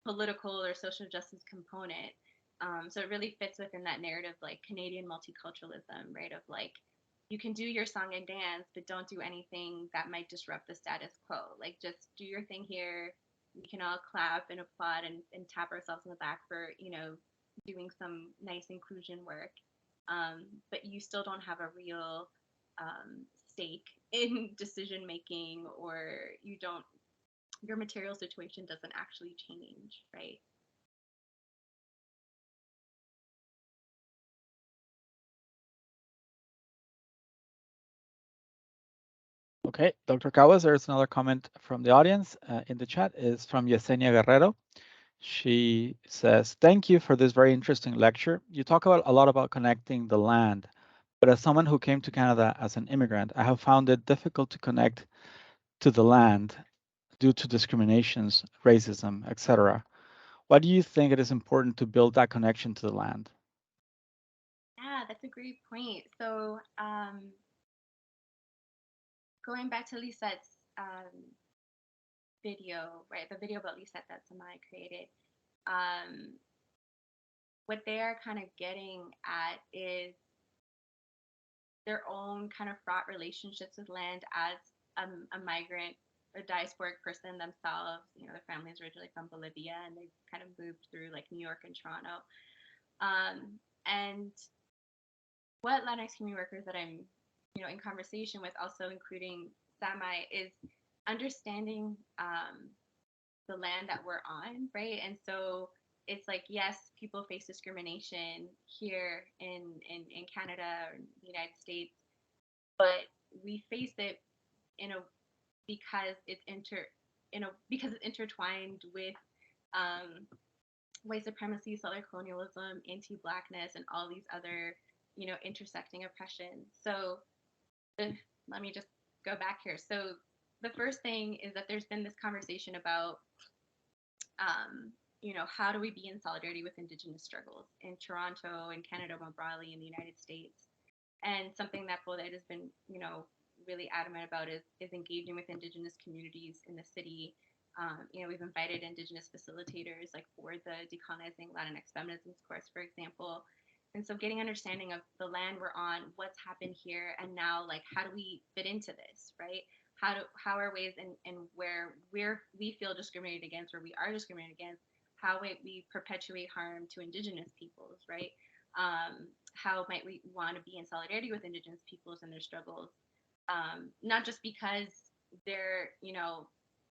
political or social justice component. So it really fits within that narrative, like Canadian multiculturalism, right? Of like, you can do your song and dance, but don't do anything that might disrupt the status quo. Like, just do your thing here. We can all clap and applaud and tap ourselves on the back for, you know, doing some nice inclusion work. But you still don't have a real stake in decision making, or you don't, your material situation doesn't actually change, right? Okay, Dr. Cahuas, there's another comment from the audience in the chat. Is from Yesenia Guerrero. She says, thank you for this very interesting lecture. You talk about a lot about connecting the land, but as someone who came to Canada as an immigrant, I have found it difficult to connect to the land due to discriminations, racism, etc. Why do you think it is important to build that connection to the land? Yeah, that's a great point. So going back to Lisette's video, right, the video about Lisette that Samay created, what they're kind of getting at is their own kind of fraught relationships with land as a migrant, a diasporic person themselves. You know, their family is originally from Bolivia, and they kind of moved through like New York and Toronto. And what Latinx community workers that I'm, you know, in conversation with, also including Samay, is understanding the land that we're on, right? And so it's like, yes, people face discrimination here in Canada or the United States, but we face it in a because it's intertwined with white supremacy, settler colonialism, anti-blackness, and all these other, you know, intersecting oppressions. So let me just go back here. So the first thing is that there's been this conversation about you know, how do we be in solidarity with Indigenous struggles in Toronto, in Canada more broadly, in the United States? And something that Boded has been, you know, really adamant about is engaging with Indigenous communities in the city. You know, we've invited Indigenous facilitators, like for the Decolonizing Latinx Feminism course, for example. And so getting understanding of the land we're on, what's happened here, and now, like, how do we fit into this, right? How are ways and where we feel discriminated against, where we are discriminated against, how might we perpetuate harm to Indigenous peoples, right? How might we want to be in solidarity with Indigenous peoples and their struggles, not just because they're, you know,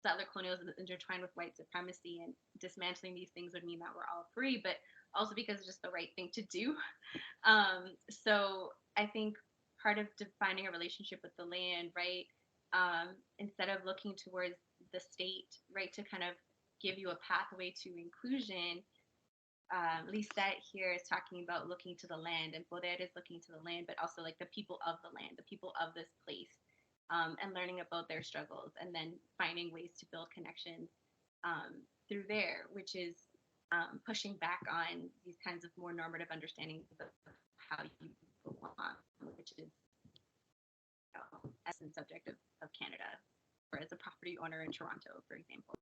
settler colonialism is intertwined with white supremacy, and dismantling these things would mean that we're all free, but also because it's just the right thing to do. So I think part of defining a relationship with the land, right, instead of looking towards the state, right, to kind of give you a pathway to inclusion, Lisette here is talking about looking to the land, and Boded is looking to the land, but also like the people of the land, the people of this place, and learning about their struggles, and then finding ways to build connections through there, which is pushing back on these kinds of more normative understandings of how you belong, which is, you know, essence subject of Canada, or as a property owner in Toronto, for example.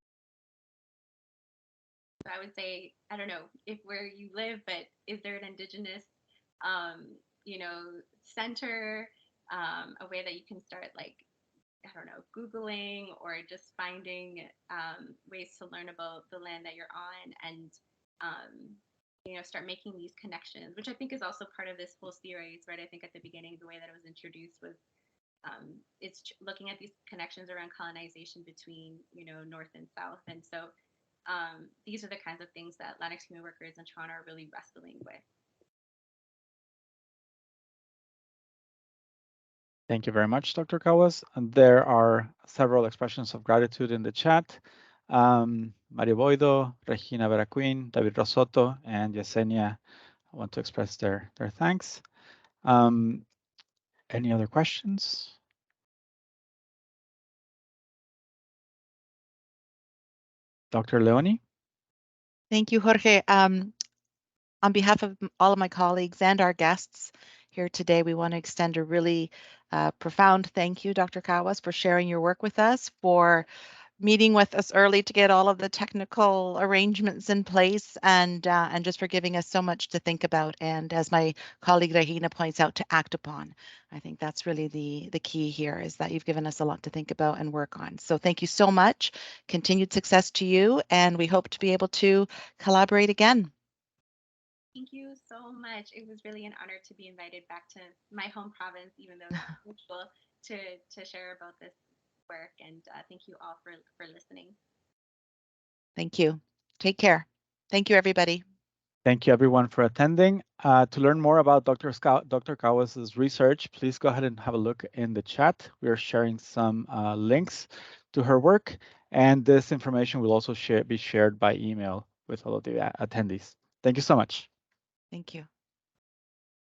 So I would say, I don't know if where you live, but is there an Indigenous, you know, center, a way that you can start, like, I don't know, Googling or just finding ways to learn about the land that you're on, and, you know, start making these connections, which I think is also part of this whole series, right? I think at the beginning, the way that it was introduced was it's looking at these connections around colonization between, you know, North and South. And so these are the kinds of things that Latinx community workers in Toronto are really wrestling with. Thank you very much, Dr. Cahuas. And there are several expressions of gratitude in the chat. Mario Boido, Regina Veraquin, David Rosotto, and Yesenia want to express their thanks. Any other questions? Dr. Leone? Thank you, Jorge. On behalf of all of my colleagues and our guests here today, we want to extend a really profound thank you, Dr. Cahuas, for sharing your work with us, for meeting with us early to get all of the technical arrangements in place, and just for giving us so much to think about. And as my colleague Regina points out, to act upon. I think that's really the key here, is that you've given us a lot to think about and work on. So thank you so much. Continued success to you, and we hope to be able to collaborate again. Thank you so much. It was really an honor to be invited back to my home province, even though it's virtual, to share about this work. And thank you all for listening. Thank you. Take care. Thank you, everybody. Thank you, everyone, for attending. To learn more about Dr. Cahuas's research, please go ahead and have a look in the chat. We are sharing some links to her work, and this information will also be shared by email with all of the attendees. Thank you so much. Thank you.